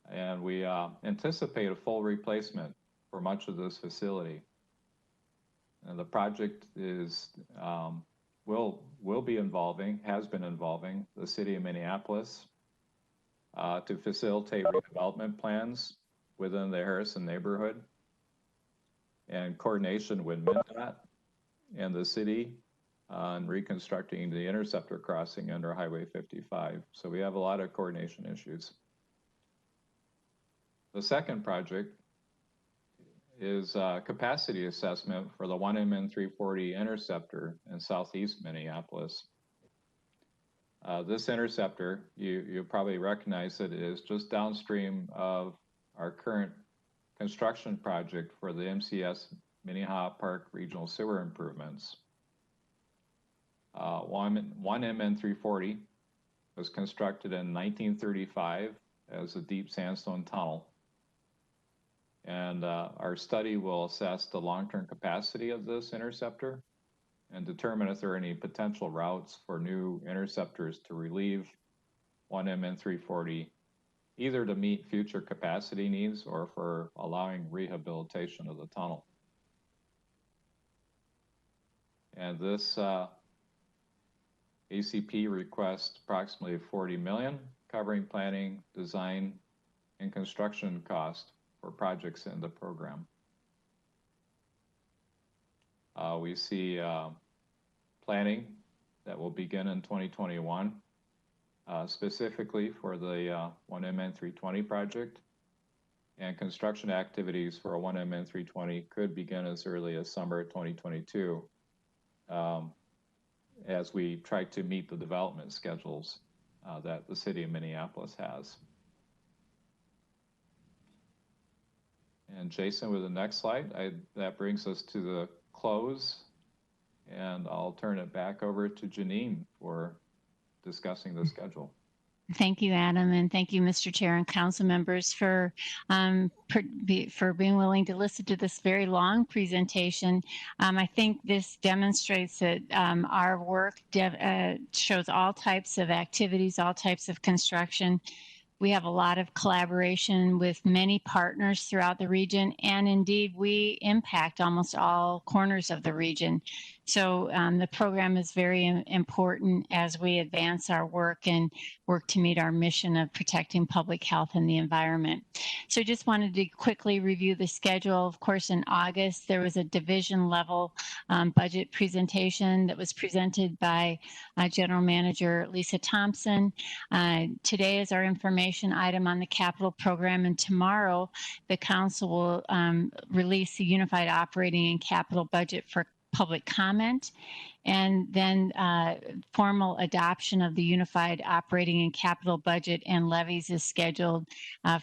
And we anticipate a full replacement for much of this facility. And the project is will be involving, has been involving the city of Minneapolis to facilitate redevelopment plans within the Harrison neighborhood, and coordination with MnDOT and the city on reconstructing the interceptor crossing under Highway 55. So we have a lot of coordination issues. The second project is capacity assessment for the 1MN340 interceptor in southeast Minneapolis. This interceptor, you probably recognize it, is just downstream of our current construction project for the MCS Minnehaha Park Regional Sewer Improvements. 1MN340 was constructed in 1935 as a deep sandstone tunnel. And our study will assess the long-term capacity of this interceptor and determine if there are any potential routes for new interceptors to relieve 1MN340, either to meet future capacity needs or for allowing rehabilitation of the tunnel. And this ACP requests approximately $40 million, covering planning, design, and construction cost for projects in the program. We see planning that will begin in 2021, specifically for the 1MN320 project, and construction activities for a 1MN320 could begin as early as summer 2022, as we try to meet the development schedules that the city of Minneapolis has. And Jason, with the next slide, that brings us to the close, and I'll turn it back over to Janine for discussing the schedule. Thank you, Adam, and thank you, Mr. Chair and council members, for being willing to listen to this very long presentation. I think this demonstrates that our work shows all types of activities, all types of construction. We have a lot of collaboration with many partners throughout the region, and indeed, we impact almost all corners of the region. So the program is very important as we advance our work and work to meet our mission of protecting public health and the environment. So I just wanted to quickly review the schedule. Of course, in August, there was a division level budget presentation that was presented by General Manager Lisa Thompson. Today is our information item on the capital program, and tomorrow the council will release the unified operating and capital budget for public comment, and then formal adoption of the unified operating and capital budget and levies is scheduled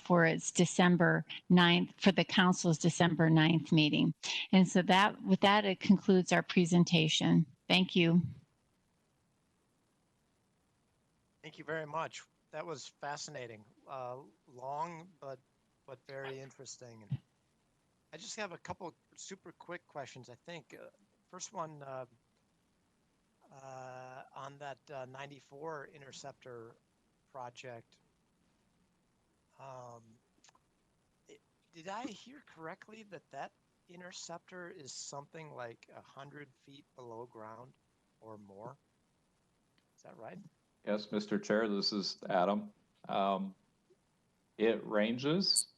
for its December 9th, for the council's December 9th meeting. And so with that, it concludes our presentation. Thank you. Thank you very much. That was fascinating. Long, but very interesting. I just have a couple super quick questions, I think. First one, on that 94 interceptor project. Did I hear correctly that interceptor is something like 100 feet below ground or more? Is that right? Yes, Mr. Chair, this is Adam. It ranges.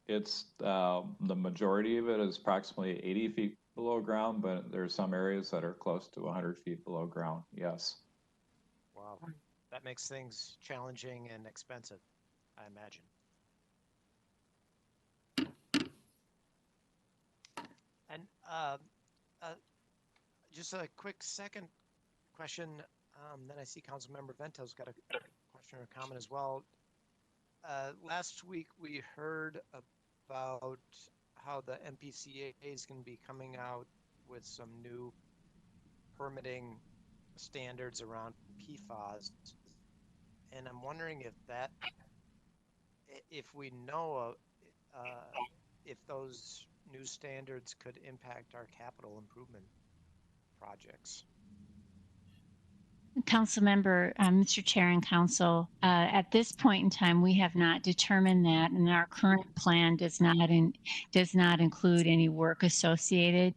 It's the majority of it is approximately 80 feet below ground, but there's some areas that are close to 100 feet below ground. Yes. Wow, that makes things challenging and expensive, I imagine. And just a quick second question. Then I see Councilmember Vento's got a question or comment as well. Last week we heard about how the MPCA is going to be coming out with some new permitting standards around PFAS, and I'm wondering if we know if those new standards could impact our capital improvement projects. Councilmember, Mr. Chair and Council, at this point in time, we have not determined that, and our current plan does not include any work associated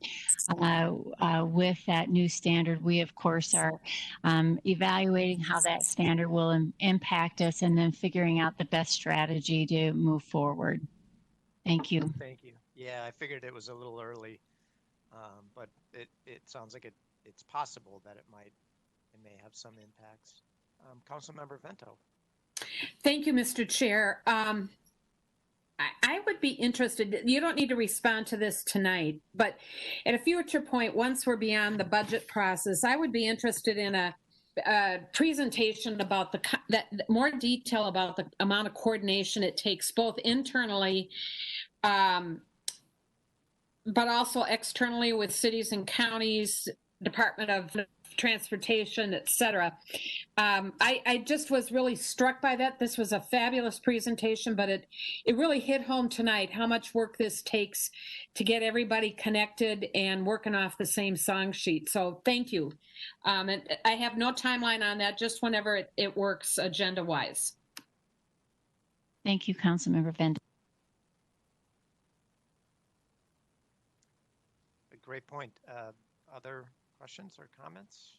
with that new standard. We, of course, are evaluating how that standard will impact us, and then figuring out the best strategy to move forward. Thank you. Thank you. Yeah, I figured it was a little early, but it sounds like it's possible that it may have some impacts. Councilmember Vento. Thank you, Mr. Chair. I would be interested, you don't need to respond to this tonight, but at a future point, once we're beyond the budget process, I would be interested in a presentation about more detail about the amount of coordination it takes both internally, but also externally with cities and counties, Department of Transportation, et cetera. I just was really struck by that. This was a fabulous presentation, but it really hit home tonight how much work this takes to get everybody connected and working off the same song sheet. So thank you. And I have no timeline on that, just whenever it works agenda-wise. Thank you, Councilmember Vento. A great point. Other questions or comments?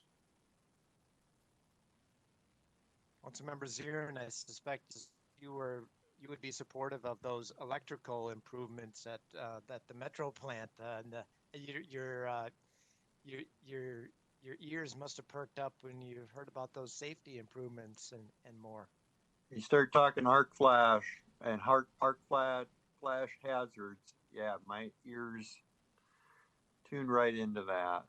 Councilmember Zier, and I suspect you would be supportive of those electrical improvements at the Metro plant. And your ears must have perked up when you heard about those safety improvements and more. You start talking arc flash and arc flash hazards. Yeah, my ears tune right into that.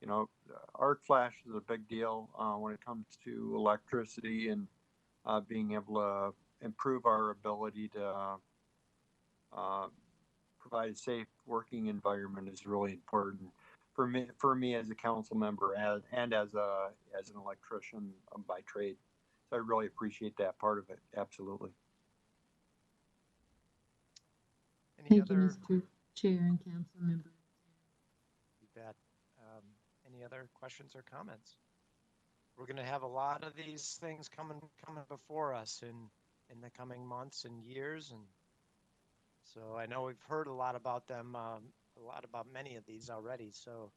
You know, arc flash is a big deal when it comes to electricity, and being able to improve our ability to provide a safe working environment is really important for me as a council member and as an electrician by trade. So I really appreciate that part of it. Absolutely. Thank you, Mr. Chair and council members. You bet. Any other questions or comments? we're going to have a lot of these things coming before us in the coming months and years, and so I know we've heard a lot about them, a lot about many of these already. So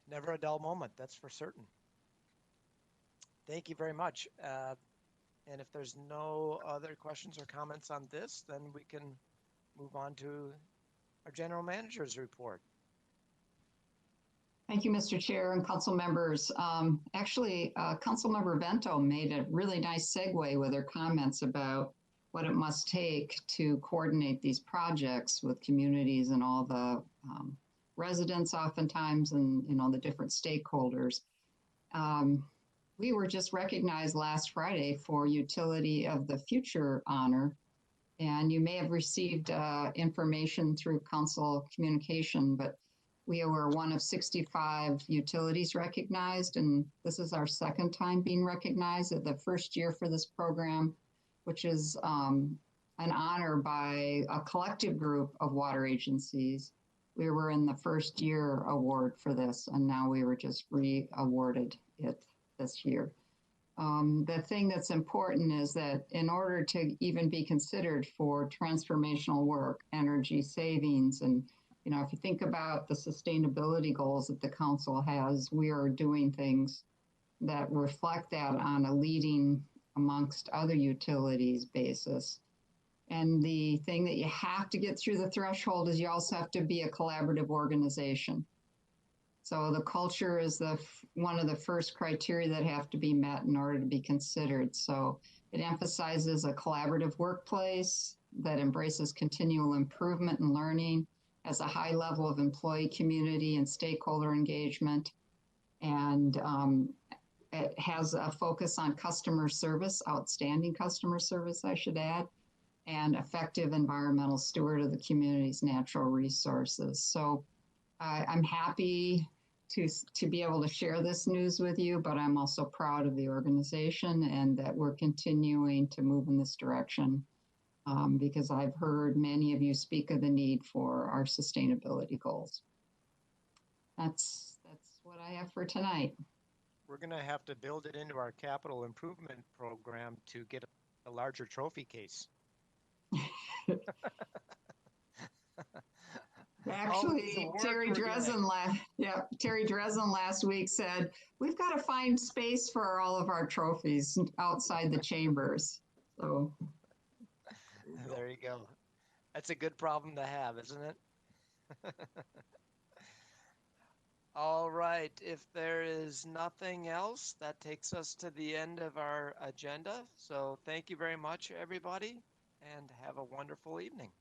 never a dull moment, that's for certain. Thank you very much. And if there's no other questions or comments on this, then we can move on to our general manager's report. Thank you, Mr. Chair and council members. Actually, Councilmember Vento made a really nice segue with her comments about what it must take to coordinate these projects with communities and all the residents oftentimes and the different stakeholders. We were just recognized last Friday for Utility of the Future honor, and you may have received information through council communication, but we were one of 65 utilities recognized, and this is our second time being recognized at the first year for this program, which is an honor by a collective group of water agencies. We were in the first year award for this, and now we were just re-awarded it this year. The thing that's important is that in order to even be considered for transformational work, energy savings, and if you think about the sustainability goals that the council has, we are doing things that reflect that on a leading amongst other utilities basis. And the thing that you have to get through the threshold is you also have to be a collaborative organization. So the culture is one of the first criteria that have to be met in order to be considered. So it emphasizes a collaborative workplace that embraces continual improvement and learning, has a high level of employee community and stakeholder engagement, and it has a focus on customer service, outstanding customer service, I should add, and effective environmental steward of the community's natural resources. So I'm happy to be able to share this news with you, but I'm also proud of the organization and that we're continuing to move in this direction. Because I've heard many of you speak of the need for our sustainability goals. That's what I have for tonight. We're going to have to build it into our capital improvement program to get a larger trophy case. Actually, Terry Drezen last week said, we've got to find space for all of our trophies outside the chambers. So. There you go. That's a good problem to have, isn't it? All right. If there is nothing else, that takes us to the end of our agenda. So thank you very much, everybody, and have a wonderful evening.